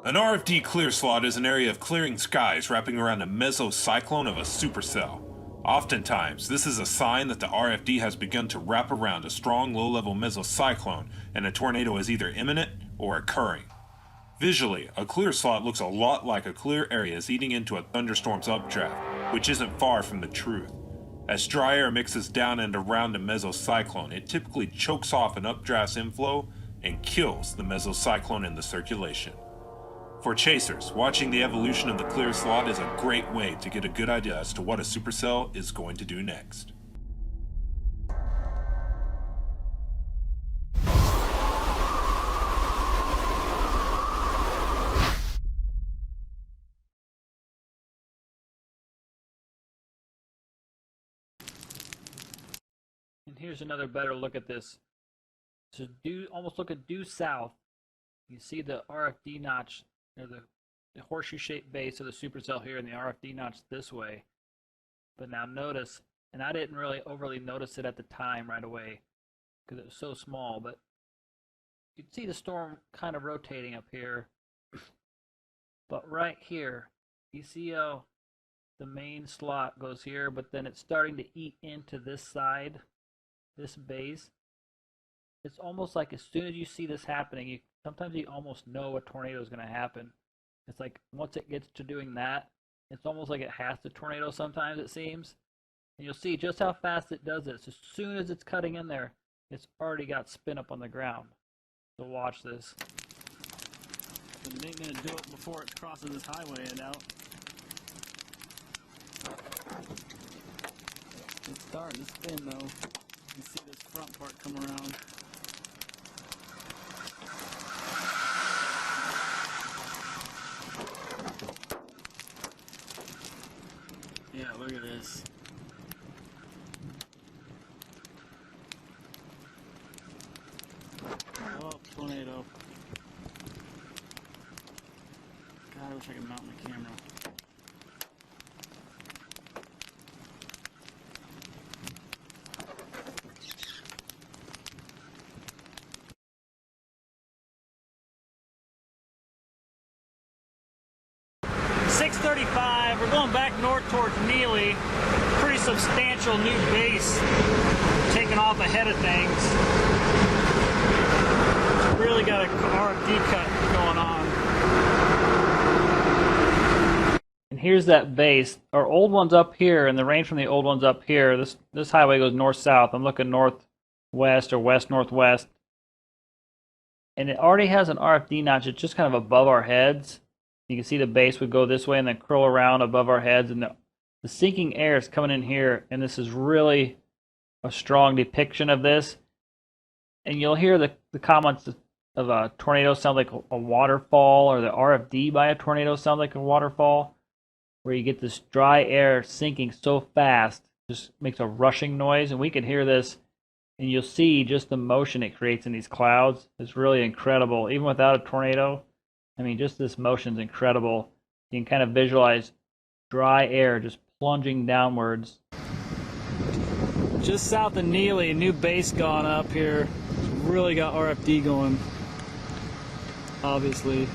An RFD clear slot is an area of clearing skies wrapping around a mesocyclone of a supercell. Oftentimes, this is a sign that the RFD has begun to wrap around a strong low-level mesocyclone and a tornado is either imminent or occurring. Visually, a clear slot looks a lot like a clear area is eating into a thunderstorm's updraft, which isn't far from the truth. As dry air mixes down and around a mesocyclone, it typically chokes off an updraft's inflow and kills the mesocyclone in the circulation. For chasers, watching the evolution of the clear slot is a great way to get a good idea as to what a supercell is going to do next. And here's another better look at this. So almost look at due south. You see the RFD notch, or the horseshoe-shaped base of the supercell here, and the RFD notch this way. But now notice, and I didn't really overly notice it at the time right away because it was so small, but you can see the storm kind of rotating up here. But right here, you see how the main slot goes here, but then it's starting to eat into this side, this base. It's almost like as soon as you see this happening, sometimes you almost know a tornado is going to happen. It's like once it gets to doing that, it's almost like it has to tornado sometimes, it seems. And you'll see just how fast it does this. As soon as it's cutting in there, it's already got spin up on the ground. So watch this. But it ain't going to do it before it crosses this highway, I doubt. It's starting to spin, though. You see this front part come around. Yeah, look at this. Oh, tornado. God, I wish I could mount my camera. .635, we're going back north towards Neely. Pretty substantial new base taking off ahead of things. Really got a RFD cut going on. And here's that base. Our old one's up here, and the range from the old one's up here. This highway goes north-south. I'm looking northwest or west-northwest. And it already has an RFD notch. It's just kind of above our heads. You can see the base would go this way and then curl around above our heads. And the sinking air is coming in here. And this is really a strong depiction of this. And you'll hear the comments of a tornado sound like a waterfall, or the RFD by a tornado sound like a waterfall. where you get this dry air sinking so fast, just makes a rushing noise, and we can hear this, and you'll see just the motion it creates in these clouds. It's really incredible, even without a tornado. I mean, just this motion is incredible. You can kind of visualize dry air just plunging downwards. Just south of Neely, a new base gone up here. It's really got RFD going, obviously.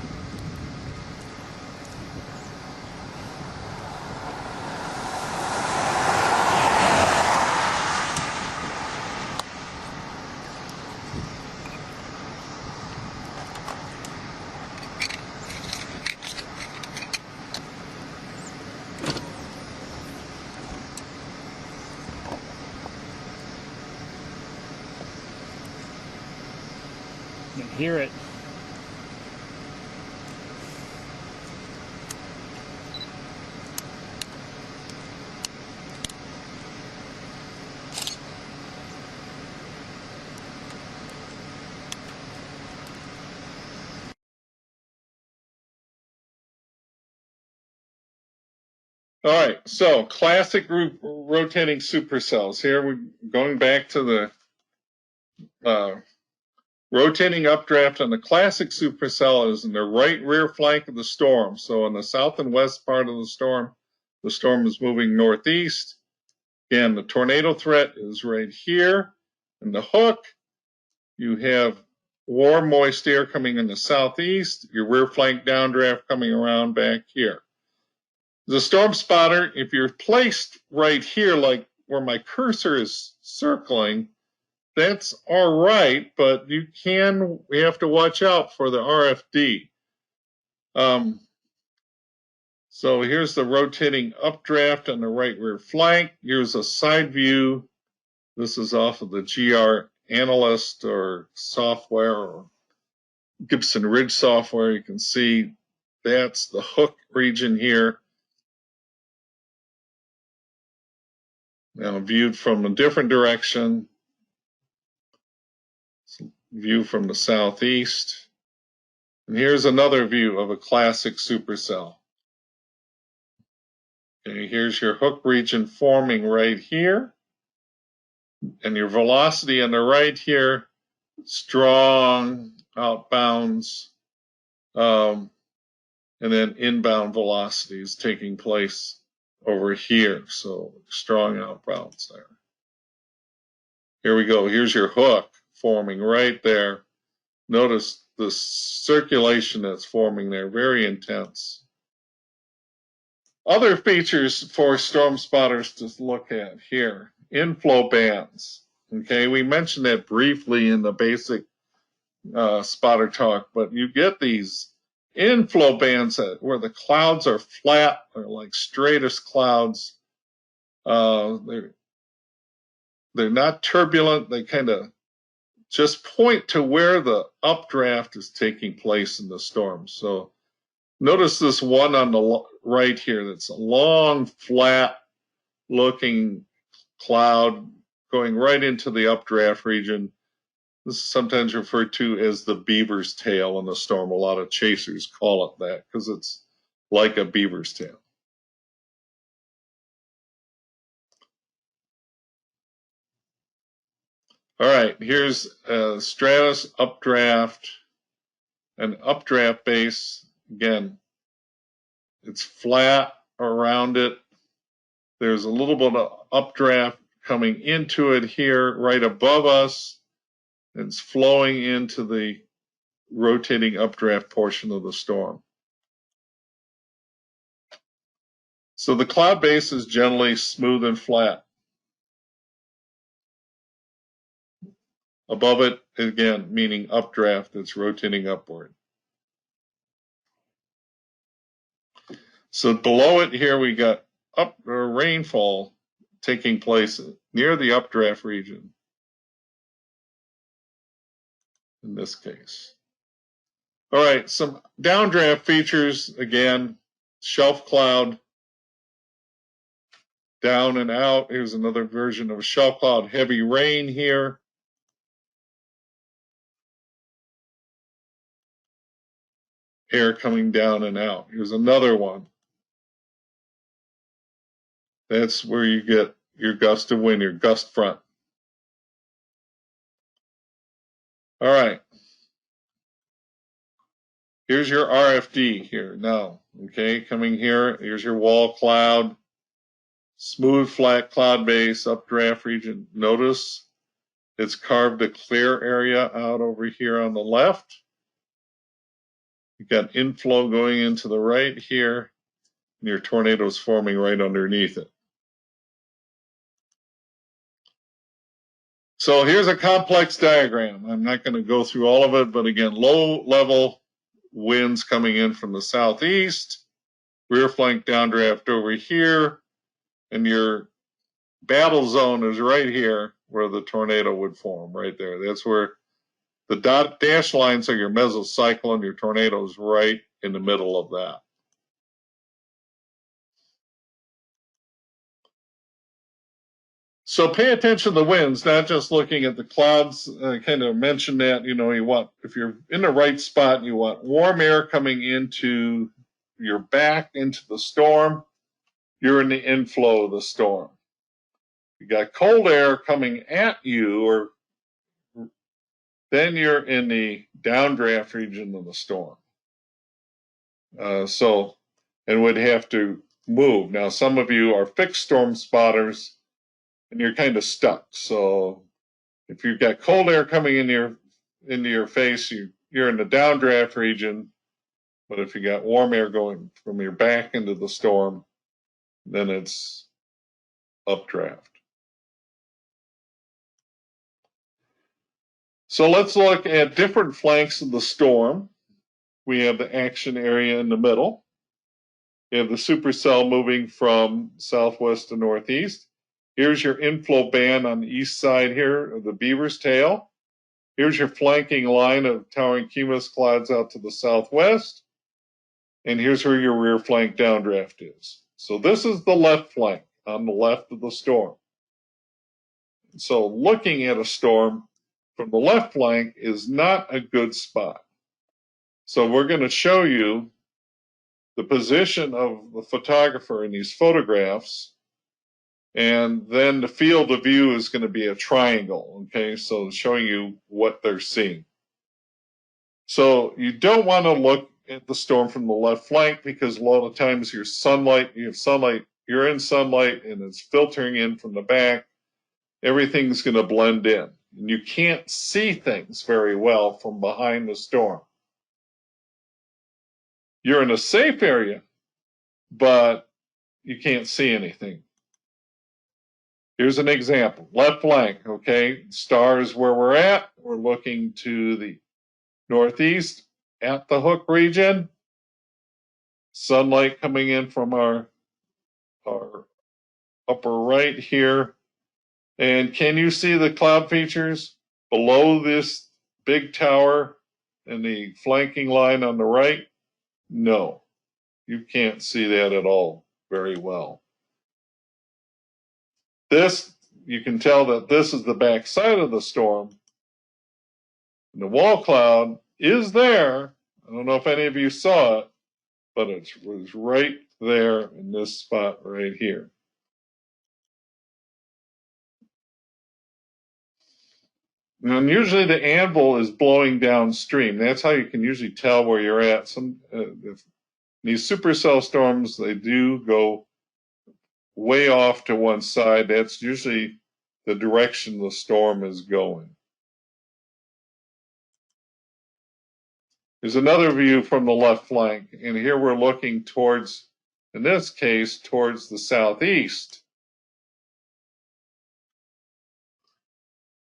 You can hear it. All right, so classic rotating supercells. Here we're going back to the rotating updraft on the classic supercell is in the right rear flank of the storm. So on the south and west part of the storm is moving northeast. Again, the tornado threat is right here. In the hook, you have warm, moist air coming in the southeast, your rear flank downdraft coming around back here. The storm spotter, if you're placed right here, like where my cursor is circling, that's all right, but we have to watch out for the RFD. So here's the rotating updraft on the right rear flank. Here's a side view. This is off of the GR Analyst or software or Gibson Ridge software. You can see that's the hook region here. Now viewed from a different direction. View from the southeast. And here's another view of a classic supercell. Okay, here's your hook region forming right here. And your velocity on the right here, strong outbounds, and then inbound velocity is taking place over here. So strong outbounds there. Here we go. Here's your hook forming right there. Notice the circulation that's forming there, very intense. Other features for storm spotters to look at here, inflow bands. Okay, we mentioned that briefly in the basic spotter talk, but you get these inflow bands where the clouds are flat, they're like straightest clouds. They're not turbulent, they kind of just point to where the updraft is taking place in the storm. So notice this one on the right here that's a long, flat looking cloud going right into the updraft region. This is sometimes referred to as the beaver's tail in the storm. A lot of chasers call it that because it's like a beaver's tail. All right, here's a stratus updraft, an updraft base. Again, it's flat around it. There's a little bit of updraft coming into it here right above us. It's flowing into the rotating updraft portion of the storm. So the cloud base is generally smooth and flat. Above it, again, meaning updraft, it's rotating upward. So below it here, we got rainfall taking place near the updraft region, in this case. All right, some downdraft features, again, shelf cloud, down and out. Here's another version of a shelf cloud, heavy rain here. Air coming down and out. Here's another one. That's where you get your gust of wind, your gust front. All right. Here's your RFD here now. Okay, coming here. Here's your wall cloud. Smooth, flat cloud base, updraft region. Notice it's carved a clear area out over here on the left. You've got inflow going into the right here, and your tornado is forming right underneath it. So here's a complex diagram. I'm not going to go through all of it, but again, low level winds coming in from the southeast, rear flank downdraft over here, and your battle zone is right here where the tornado would form, right there. That's where the dash lines are your mesocyclone, your tornado is right in the middle of that. So pay attention to the winds, not just looking at the clouds. I kind of mentioned that, you want, if you're in the right spot, you want warm air coming into your back into the storm. You're in the inflow of the storm. You got cold air coming at you, or then you're in the downdraft region of the storm. And would have to move. Now, some of you are fixed storm spotters, and you're kind of stuck. So if you've got cold air coming into your face, you're in the downdraft region. But if you got warm air going from your back into the storm, then it's updraft. So let's look at different flanks of the storm. We have the action area in the middle. You have the supercell moving from southwest to northeast. Here's your inflow band on the east side here of the Beaver's Tail. Here's your flanking line of towering cumulus clouds out to the southwest. And here's where your rear flank downdraft is. So this is the left flank on the left of the storm. So looking at a storm from the left flank is not a good spot. So we're going to show you the position of the photographer in these photographs, and then the field of view is going to be a triangle, okay? So showing you what they're seeing. So you don't want to look at the storm from the left flank, because a lot of times you're in sunlight and it's filtering in from the back. Everything's going to blend in. And you can't see things very well from behind the storm. You're in a safe area, but you can't see anything. Here's an example. Left flank, okay? Star is where we're at. We're looking to the northeast at the Hook region. Sunlight coming in from our upper right here. And can you see the cloud features below this big tower and the flanking line on the right? No, you can't see that at all very well. This, you can tell that this is the back side of the storm. And the wall cloud is there. I don't know if any of you saw it, but it was right there in this spot right here. And usually the anvil is blowing downstream. That's how you can usually tell where you're at. If these supercell storms, they do go way off to one side. That's usually the direction the storm is going. There's another view from the left flank, and here we're looking towards, in this case, towards the southeast.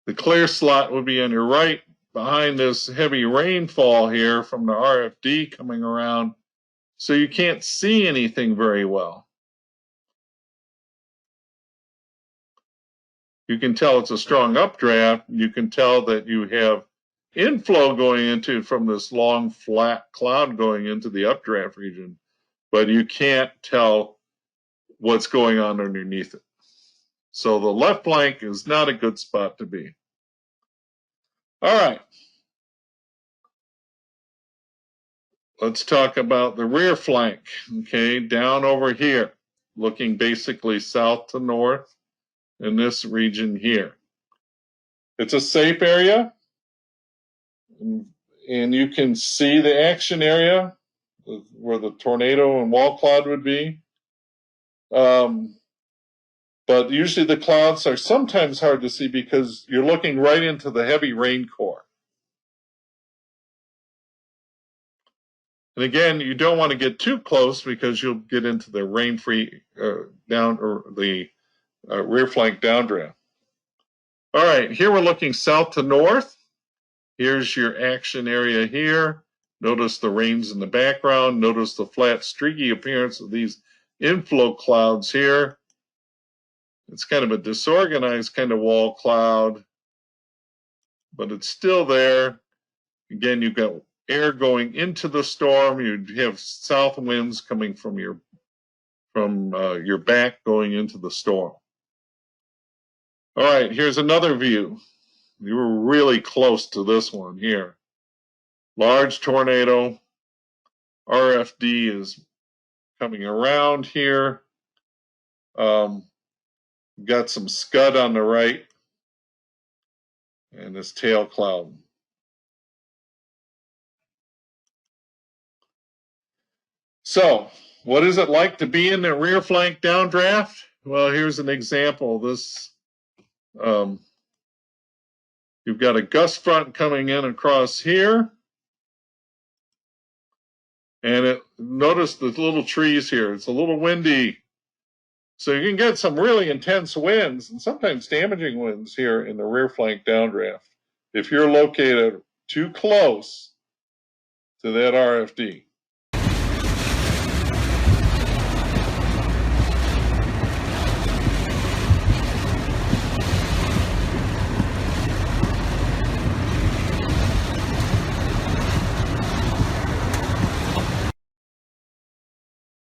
The clear slot would be on your right, behind this heavy rainfall here from the RFD coming around, so you can't see anything very well. You can tell it's a strong updraft. You can tell that you have inflow going into from this long flat cloud going into the updraft region, but you can't tell what's going on underneath it. So the left flank is not a good spot to be. All right. Let's talk about the rear flank, okay, down over here. looking basically south to north in this region here. It's a safe area, and you can see the action area where the tornado and wall cloud would be. But usually the clouds are sometimes hard to see because you're looking right into the heavy rain core. And again, you don't want to get too close because you'll get into the rain-free down or the rear flank downdraft. All right, here we're looking south to north. Here's your action area here. Notice the rains in the background. Notice the flat, streaky appearance of these inflow clouds here. It's kind of a disorganized kind of wall cloud, but it's still there. Again, you've got air going into the storm. You have south winds coming from your back going into the storm. All right, here's another view. You were really close to this one here. Large tornado. RFD is coming around here. Got some scud on the right and this tail cloud. So, what is it like to be in the rear flank downdraft? Well, here's an example. This, you've got a gust front coming in across here. And notice the little trees here. It's a little windy. So you can get some really intense winds and sometimes damaging winds here in the rear flank downdraft if you're located too close to that RFD.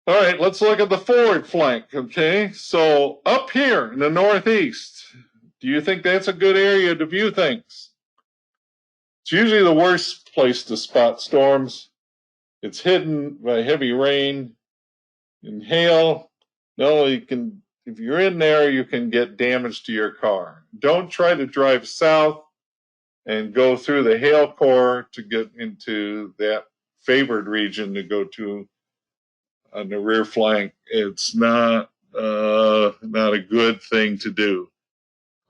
All right, let's look at the forward flank, okay? So up here in the northeast, do you think that's a good area to view things? It's usually the worst place to spot storms. It's hidden by heavy rain and hail. Not only can, if you're in there, you can get damage to your car. Don't try to drive south and go through the hail core to get into that favored region to go to on the rear flank. It's not a good thing to do.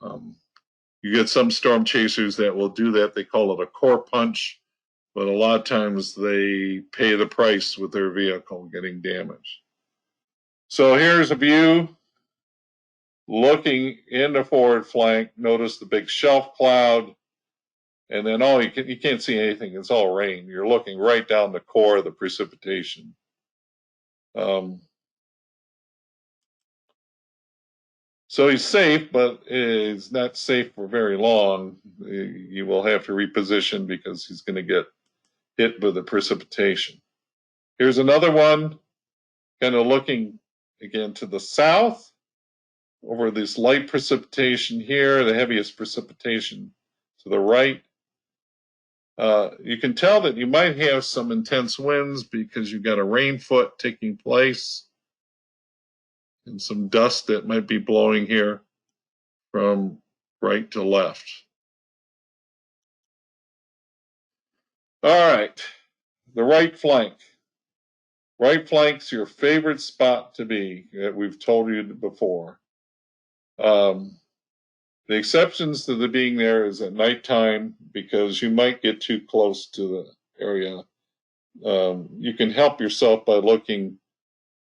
You get some storm chasers that will do that. They call it a core punch, but a lot of times they pay the price with their vehicle getting damaged. So here's a view looking in the forward flank. Notice the big shelf cloud, and then you can't see anything. It's all rain. You're looking right down the core of the precipitation. So he's safe, but he's not safe for very long. You will have to reposition because he's going to get hit with the precipitation. Here's another one, kind of looking again to the south over this light precipitation here, the heaviest precipitation to the right. You can tell that you might have some intense winds because you've got a rain foot taking place and some dust that might be blowing here from right to left. All right, the right flank. Right flank's your favorite spot to be, that we've told you before. The exceptions to the being there is at nighttime because you might get too close to the area. You can help yourself by looking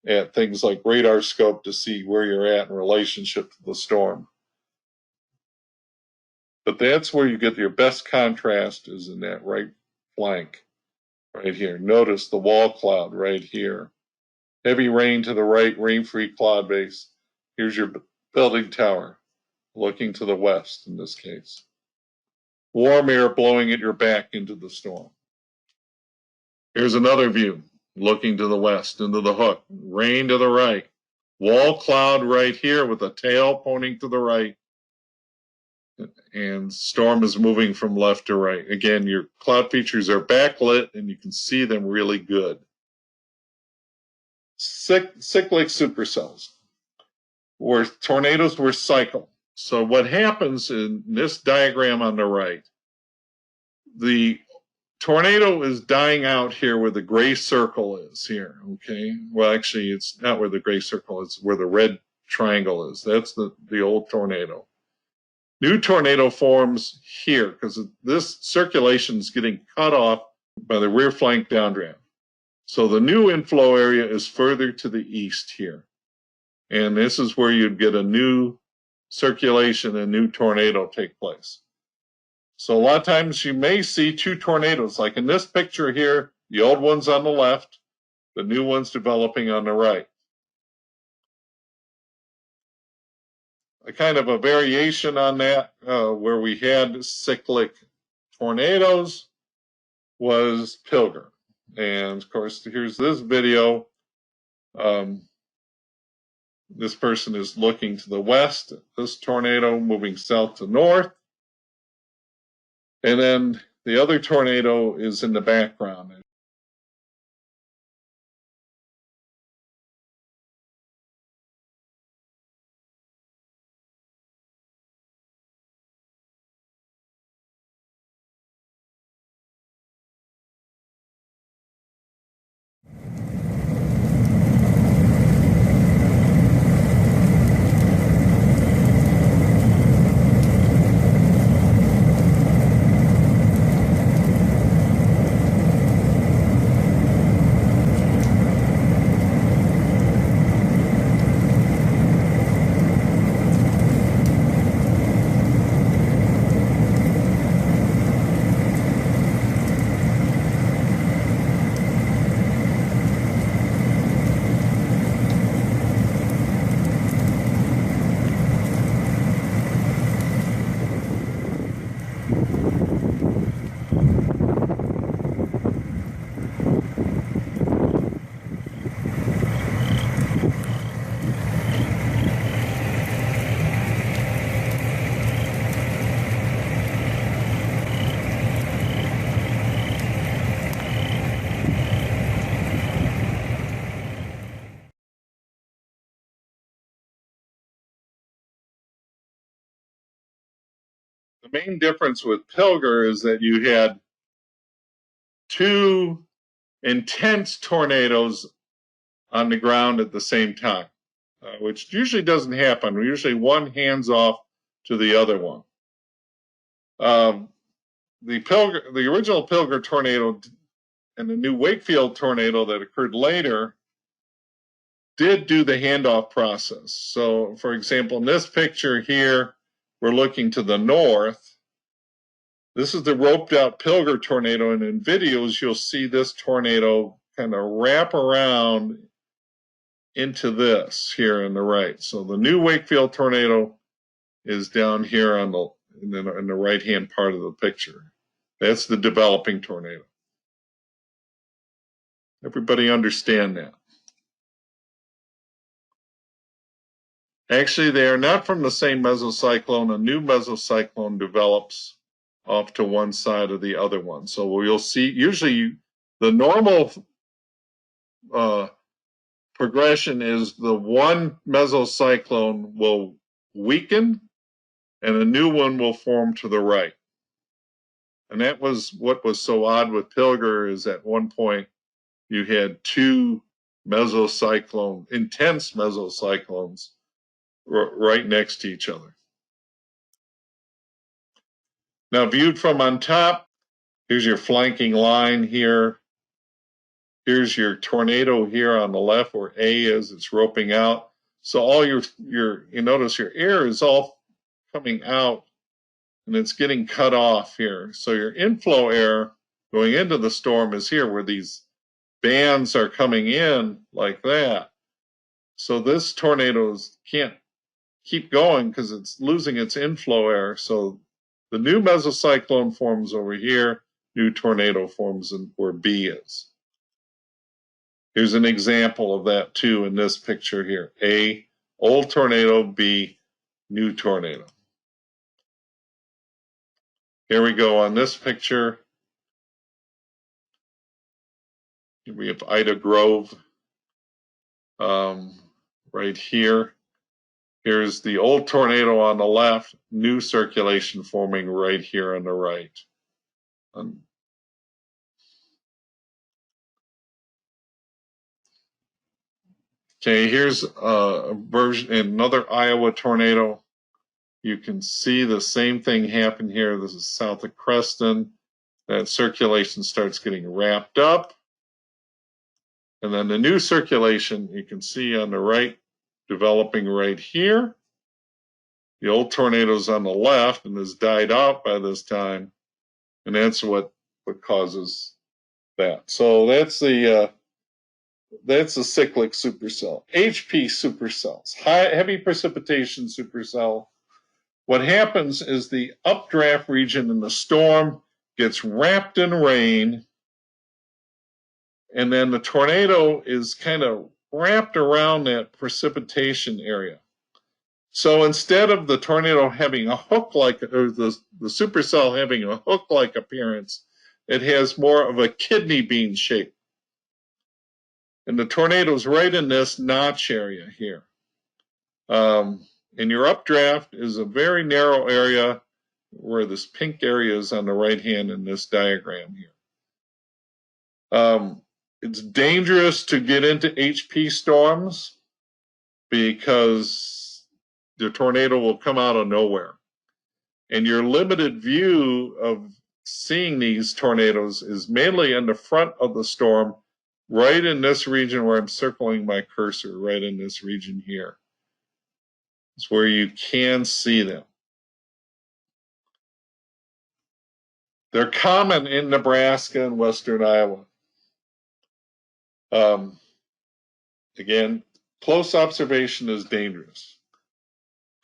at things like radar scope to see where you're at in relationship to the storm. But that's where you get your best contrast, is in that right flank right here. Notice the wall cloud right here. Heavy rain to the right, rain-free cloud base. Here's your building tower, looking to the west in this case. Warm air blowing at your back into the storm. Here's another view, looking to the west into the hook. Rain to the right. Wall cloud right here with a tail pointing to the right. And storm is moving from left to right. Again, your cloud features are backlit and you can see them really good. Cyclic supercells. where tornadoes were cycled. So what happens in this diagram on the right, the tornado is dying out here where the gray circle is here, okay? Well, actually, it's not where the gray circle is, where the red triangle is. That's the old tornado. New tornado forms here because this circulation is getting cut off by the rear flank downdraft. So the new inflow area is further to the east here. And this is where you'd get a new circulation, a new tornado take place. So a lot of times you may see two tornadoes, like in this picture here, the old one's on the left, the new one's developing on the right. A kind of a variation on that, where we had cyclic tornadoes, was Pilger. And of course, here's this video. This person is looking to the west, this tornado moving south to north. And then the other tornado is in the background. The main difference with Pilger is that you had two intense tornadoes on the ground at the same time, which usually doesn't happen. Usually one hands off to the other one. The original Pilger tornado and the new Wakefield tornado that occurred later did do the handoff process. So, for example, in this picture here, we're looking to the north. This is the roped out Pilger tornado, and in videos, you'll see this tornado kind of wrap around into this here on the right. So the new Wakefield tornado is down here on in the right-hand part of the picture. That's the developing tornado. Everybody understand that? Actually, they are not from the same mesocyclone. A new mesocyclone develops off to one side of the other one. So you'll see, usually the normal progression is the one mesocyclone will weaken and a new one will form to the right. And that was what was so odd with Pilger, is at one point you had two intense mesocyclones right next to each other. Now, viewed from on top, here's your flanking line here. Here's your tornado here on the left where A is, it's roping out. So all you notice your air is all coming out and it's getting cut off here. So your inflow air going into the storm is here where these bands are coming in like that. So this tornado can't keep going because it's losing its inflow air. So the new mesocyclone forms over here, new tornado forms where B is. Here's an example of that too in this picture here. A, old tornado, B, new tornado. Here we go on this picture. We have Ida Grove right here. Here's the old tornado on the left, new circulation forming right here on the right. Okay, here's a version, another Iowa tornado. You can see the same thing happen here. This is south of Creston. That circulation starts getting wrapped up. And then the new circulation, you can see on the right, developing right here. The old tornado's on the left and has died out by this time. And that's what causes that. So that's the cyclic supercell. HP supercells, heavy precipitation supercell. What happens is the updraft region in the storm gets wrapped in rain, and then the tornado is kind of wrapped around that precipitation area. So instead of the tornado having a hook-like, or the supercell having a hook-like appearance, it has more of a kidney bean shape. And the tornado's right in this notch area here. And your updraft is a very narrow area where this pink area is on the right hand in this diagram here. It's dangerous to get into HP storms because the tornado will come out of nowhere. And your limited view of seeing these tornadoes is mainly in the front of the storm, right in this region where I'm circling my cursor, right in this region here. It's where you can see them. They're common in Nebraska and western Iowa. Again, close observation is dangerous.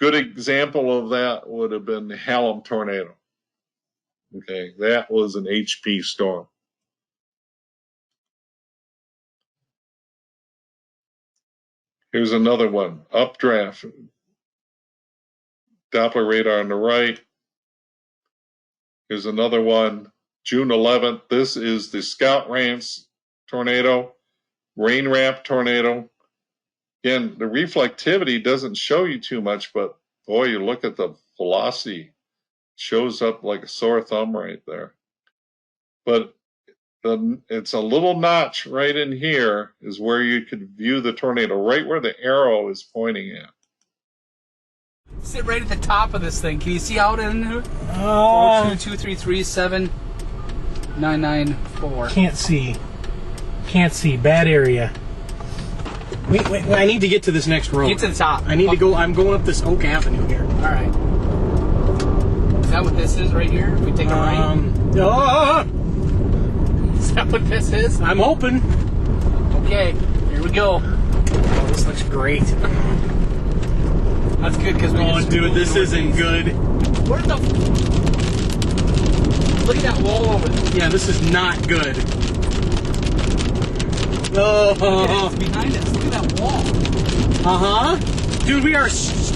Good example of that would have been the Hallam tornado. Okay, that was an HP storm. Here's another one, updraft. Doppler radar on the right. Here's another one, June 11th. This is the Scout Ranch tornado, rain wrap tornado. Again, the reflectivity doesn't show you too much, but boy, you look at the velocity, shows up like a sore thumb right there. But it's a little notch right in here is where you could view the tornado, right where the arrow is pointing at. Sit right at the top of this thing. Can you see out in there? 422337994. Can't see. Bad area. Wait, I need to get to this next road. Get to the top. I need to go. I'm going up this Oak Avenue here. All right. Is that what this is right here? If we take a right? Is that what this is? I'm hoping. Okay, here we go. Oh, this looks great. That's good because we Oh, dude, this isn't good. Where the? Look at that wall over there. Yeah, this is not good. Oh, It's behind us. Look at that wall. Dude, we are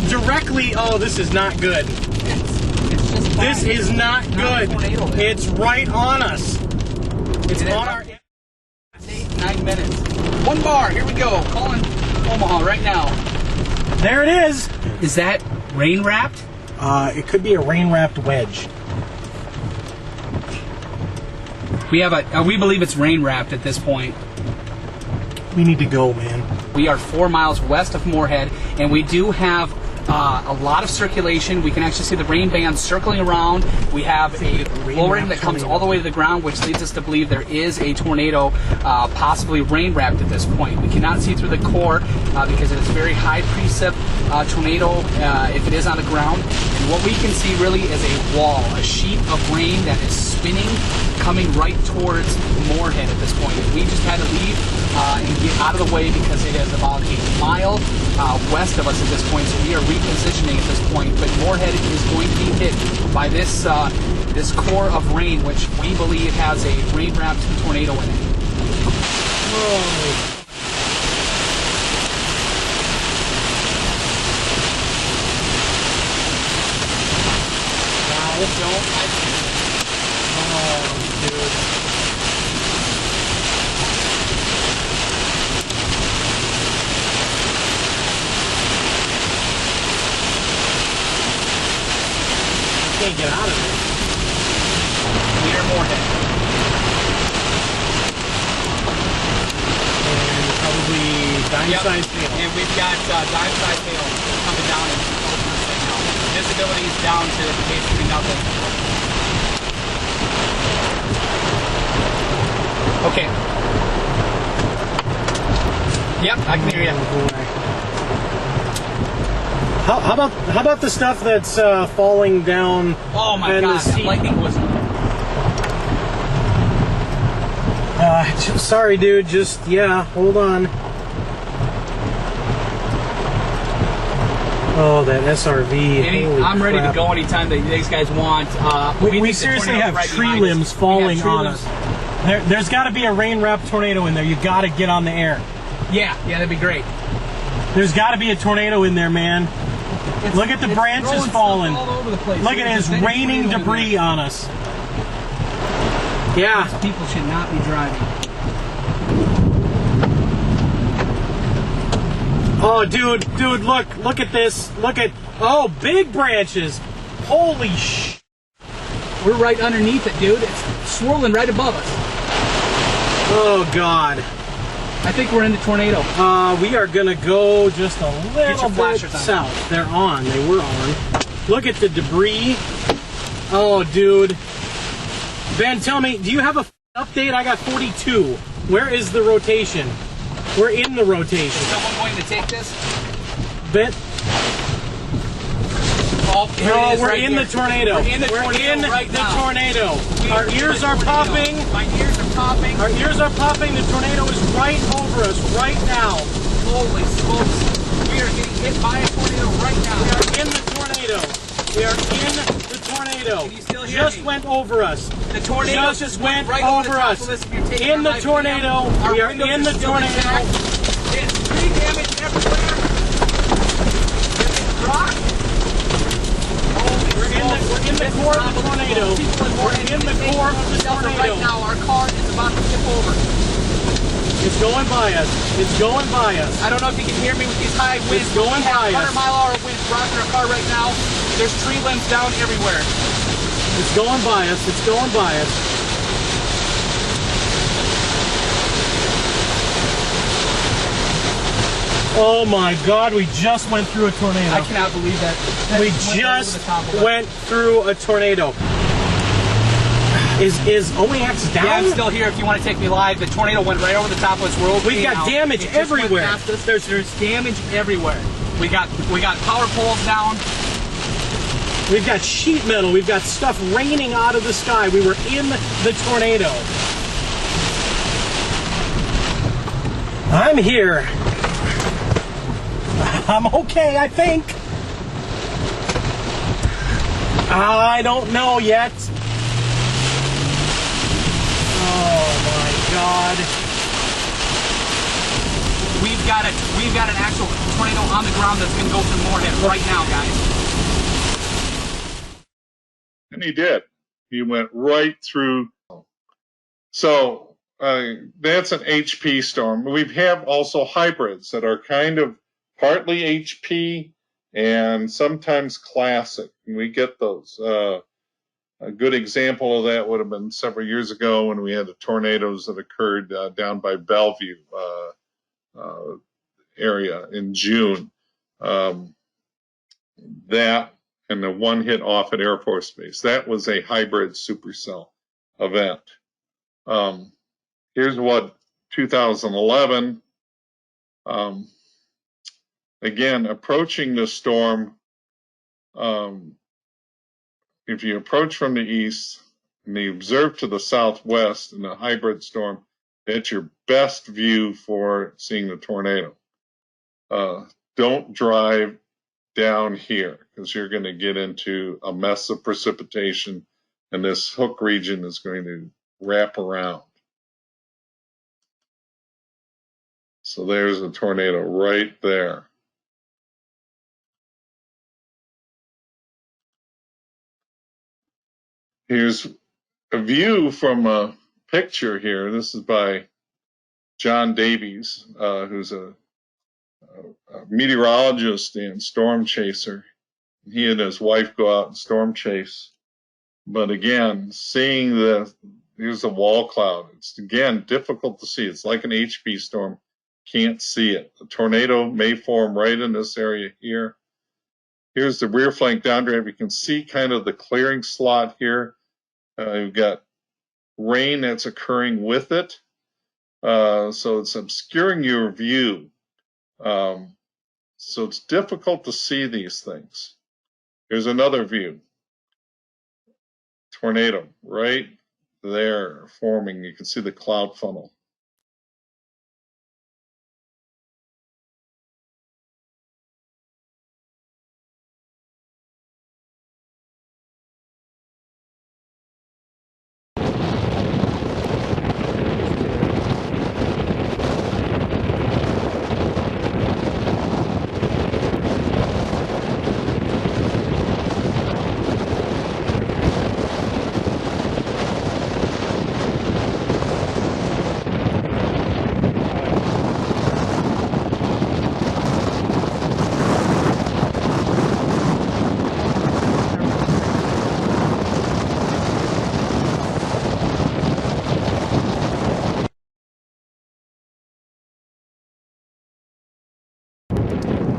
directly. Oh, this is not good. It's just fine. This is not good. It's right on us. It's on our. 9 minutes. 1 bar. Here we go. Calling Omaha right now. There it is. Is that rain wrapped? It could be a rain-wrapped wedge. We have we believe it's rain wrapped at this point. We need to go, man. We are 4 miles west of Moorhead, and we do have a lot of circulation. We can actually see the rain band circling around. We have a lowering that comes all the way to the ground, which leads us to believe there is a tornado possibly rain wrapped at this point. We cannot see through the core because it is very high precip tornado if it is on the ground. And what we can see really is a wall, a sheet of rain that is spinning, coming right towards Moorhead at this point. We just had to leave and get out of the way because it is about a mile west of us at this point, so we are repositioning at this point. But Moorhead is going to be hit by this this core of rain, which we believe has a rain-wrapped tornado in it. Whoa. can't get out of it. Near Moorhead. And probably dime-sized hail. And we've got dime-sized hail coming down and over us right now. Visibility is down to basically nothing. Okay. Yep, I can hear you. How about the stuff that's falling down? Oh my and God, that lightning was. Sorry, dude. Just hold on. Oh, that SRV. I'm ready crap. to go anytime that these guys want. We seriously have tree limbs falling on us. There's got to be a rain-wrapped tornado in there. You got to get on the air. Yeah, that'd be great. There's got to be a tornado in there, man. Look at the branches falling. All over the place. Look at it, it's raining debris on us. Yeah. These people should not be driving. Oh, dude, look at this. Big branches. Holy sh. We're right underneath it, dude. It's swirling right above us. Oh, God. I think we're in the tornado. We are gonna go just a little bit flashers on. south. They're on. They were on. Look at the debris. Oh, dude. Ben, tell me, do you have a update? I got 42. Where is the rotation? We're in the rotation. Is someone going to take this? Ben. Oh, here it is, We're right in here. the tornado. We're in the tornado right now. Tornado. Our We ears in are the tornado. popping. My ears are popping. Our ears are popping. The tornado is right over us right now. Holy smokes. We are getting hit by a tornado right now. We are in the tornado. We are in the tornado. Can you still hear Just me? went over us. The tornado just went right over the top us. of us if you're taking In our the live tornado. cam. Our We are windows in the still tornado. intact. It's tree damage everywhere. It's rock. We're in the core of the tornado. We're in the core of the tornado. Right now, our car is about to tip over. It's going by us. It's going by us. I don't know if you can hear me with these high winds. It's going We have by us. 100-mile-an-hour winds rocking our car right now. There's tree limbs down everywhere. It's going by us. It's going by us. Oh my God, we just went through a tornado. I cannot believe that. We just went through a tornado. Is OAX down? Yeah, I'm still here if you want to take me live. The tornado went right over the top of us. We're okay. We've got now. damage It just went everywhere. past us. There's damage everywhere. We got power poles down. We've got sheet metal. We've got stuff raining out of the sky. We were in the tornado. I'm here. I'm okay, I think. I don't know yet. Oh my God. We've got an actual tornado on the ground that's going to go through Moorhead right now, guys. And he did. He went right through. So that's an HP storm. We have also hybrids that are kind of partly HP and sometimes classic. And we get those. A good example of that would have been several years ago when we had the tornadoes that occurred down by Bellevue area in June. That and the one hit off at Air Force Base. That was a hybrid supercell event. Here's what 2011. Again, approaching the storm. If you approach from the east and you observe to the southwest in a hybrid storm, that's your best view for seeing the tornado. Don't drive down here because you're going to get into a mess of precipitation and this hook region is going to wrap around. So there's a tornado right there. Here's a view from a picture here. This is by John Davies, who's a meteorologist and storm chaser. He and his wife go out and storm chase But again, seeing here's a wall cloud. It's again difficult to see. It's like an HP storm. Can't see it. A tornado may form right in this area here. Here's the rear flank downdraft. You can see kind of the clearing slot here. You've got rain that's occurring with it. So it's obscuring your view. So it's difficult to see these things. Here's another view. Tornado right there forming. You can see the cloud funnel.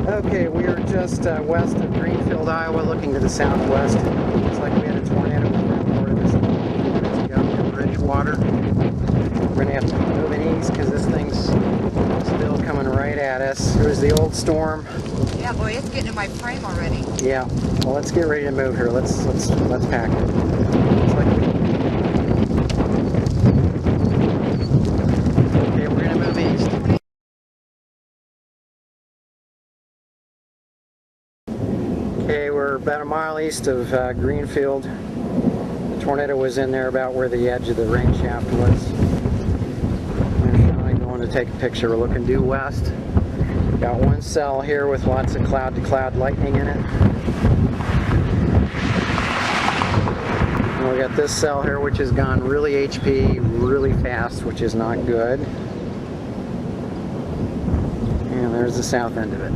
Okay, we are just west of Greenfield, Iowa, looking to the southwest. Looks like we had a tornado over this minutes ago in Bridgewater. We're going to have to be moving east because this thing's still coming right at us. It was the old storm. Yeah, boy, it's getting in my frame already. Yeah. Well, let's get ready to move here. Let's pack it. Looks like okay, we're going to move east. Okay, we're about a mile east of Greenfield. The tornado was in there about where the edge of the rain shaft was. I'm going to take a picture. We're looking due west. Got one cell here with lots of cloud-to-cloud lightning in it. And we got this cell here which has gone really HP, really fast, which is not good. And there's the south end of it.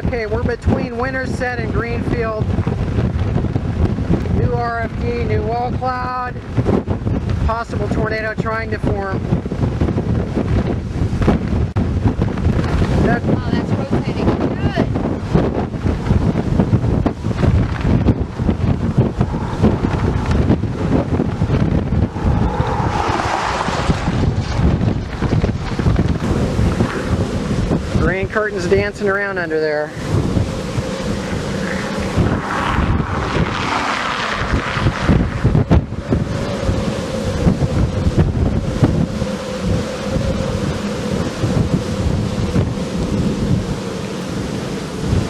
Okay, we're between Winterset and Greenfield. New RFD, new wall cloud, possible tornado trying to form. Oh, that's rotating. Good. Rain curtains dancing around under there.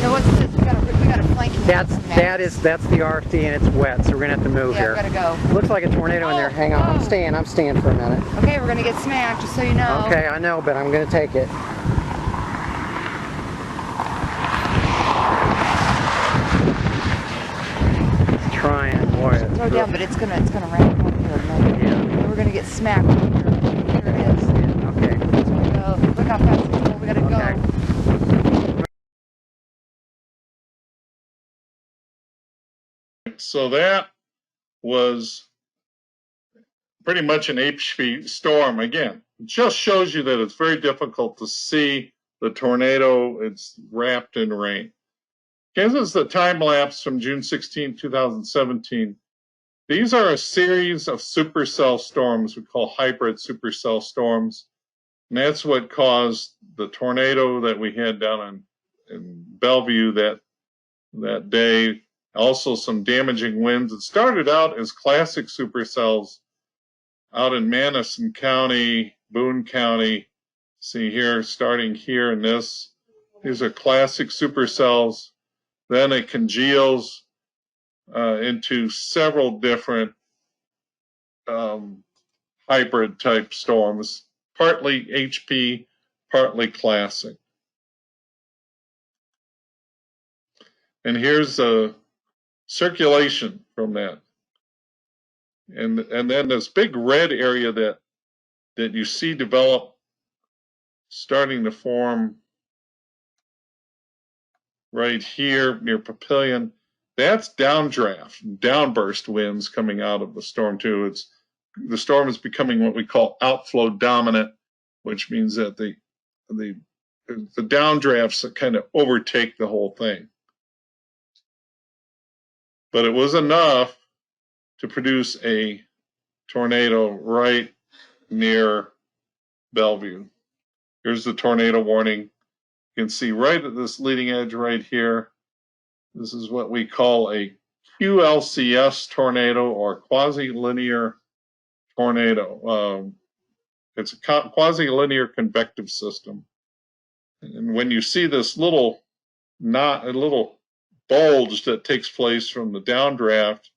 Now what's this? We got a flanking. That's the RFD and it's wet, so we're gonna have to move here. Yeah, we gotta go. Looks like a tornado in there. Hang on, I'm staying for a minute. Okay, we're gonna get smacked, just so you know. Okay, I know, but I'm gonna take it. Trying, boy. Throw down, but it's gonna ramp up here. Yeah. We're gonna get smacked. Here it is. Yeah, okay. So look how fast it's going. We gotta go. So that was pretty much an HP storm. Again, it just shows you that it's very difficult to see the tornado. It's wrapped in rain. This is the time lapse from June 16, 2017. These are a series of supercell storms we call hybrid supercell storms. And that's what caused the tornado that we had down in Bellevue that day. Also some damaging winds. It started out as classic supercells out in Madison County, Boone County. See here, starting here in this. These are classic supercells. Then it congeals into several different hybrid type storms, partly HP, partly classic. And here's a circulation from that. And then this big red area that you see develop, starting to form right here near Papillion, that's downdraft, downburst winds coming out of the storm too. The storm is becoming what we call outflow dominant, which means that the downdrafts kind of overtake the whole thing. But it was enough to produce a tornado right near Bellevue. Here's the tornado warning. You can see right at this leading edge right here. This is what we call a QLCS tornado, or quasi-linear tornado. It's a quasi-linear convective system. And when you see this little bulge that takes place from the downdraft,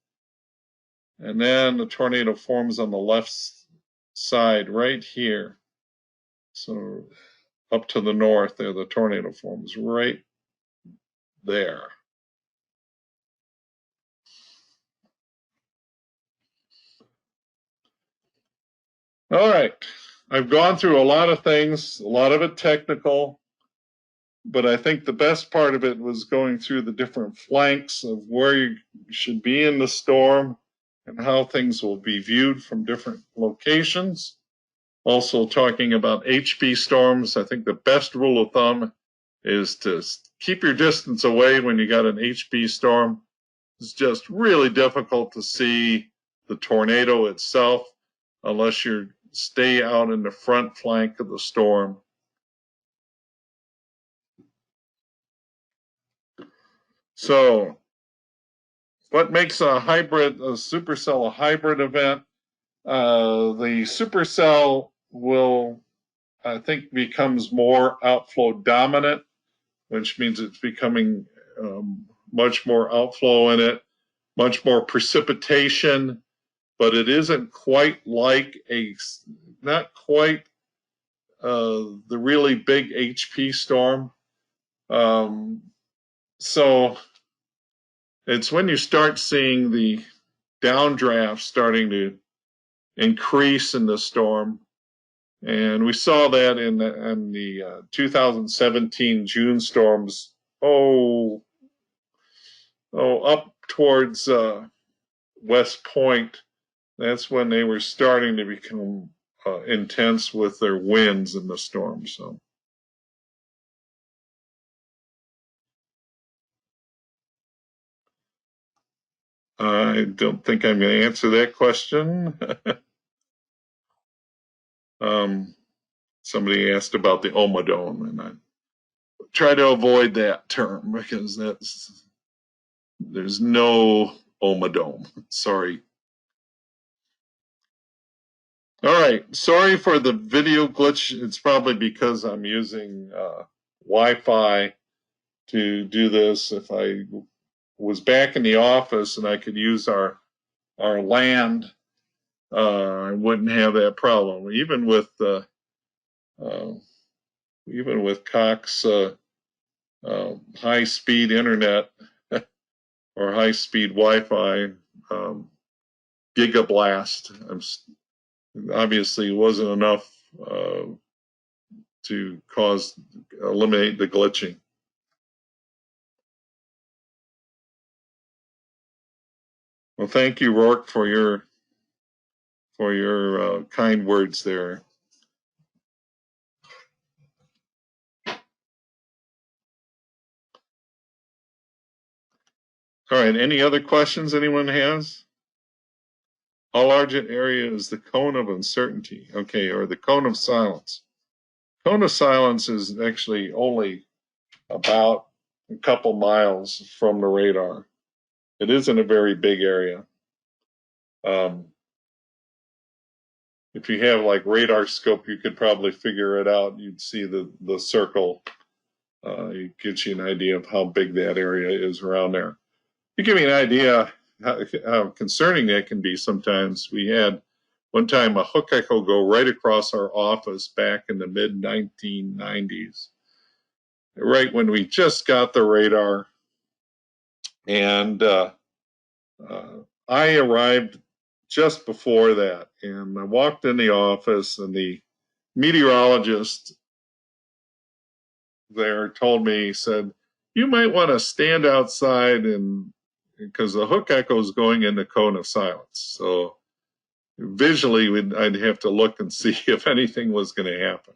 and then the tornado forms on the left side right here. So up to the north there, the tornado forms right there. All right, I've gone through a lot of things, a lot of it technical, but I think the best part of it was going through the different flanks of where you should be in the storm and how things will be viewed from different locations. Also talking about HP storms, I think the best rule of thumb is to keep your distance away when you got an HP storm. It's just really difficult to see the tornado itself unless you stay out in the front flank of the storm. So, what makes a supercell a hybrid event? The supercell will, I think, becomes more outflow dominant, which means it's becoming much more outflow in it, much more precipitation, but it isn't quite like not quite the really big HP storm. So it's when you start seeing the downdraft starting to increase in the storm. And we saw that in the 2017 June storms, up towards West Point. That's when they were starting to become intense with their winds in the storm. So, I don't think I'm going to answer that question. Somebody asked about the Omadome, and I try to avoid that term because there's no Omadome. Sorry. All right, sorry for the video glitch. It's probably because I'm using Wi-Fi to do this. If I was back in the office and I could use our land, I wouldn't have that problem. Even with Cox high-speed internet or high-speed Wi-Fi, Gigablast, obviously wasn't enough to eliminate the glitching. Well, thank you, Rourke, for your kind words there. All right, any other questions anyone has? How large an area is the cone of uncertainty? Okay, or the cone of silence. Cone of silence is actually only about a couple miles from the radar. It isn't a very big area. If you have like radar scope, you could probably figure it out. You'd see the circle. It gives you an idea of how big that area is around there. To give you an idea how concerning that can be sometimes, we had one time a hook echo go right across our office back in the mid 1990s, right when we just got the radar. And I arrived just before that, and I walked in the office, and the meteorologist there told me, he said, you might want to stand outside, and because the hook echo is going in the cone of silence. So visually, I'd have to look and see if anything was going to happen.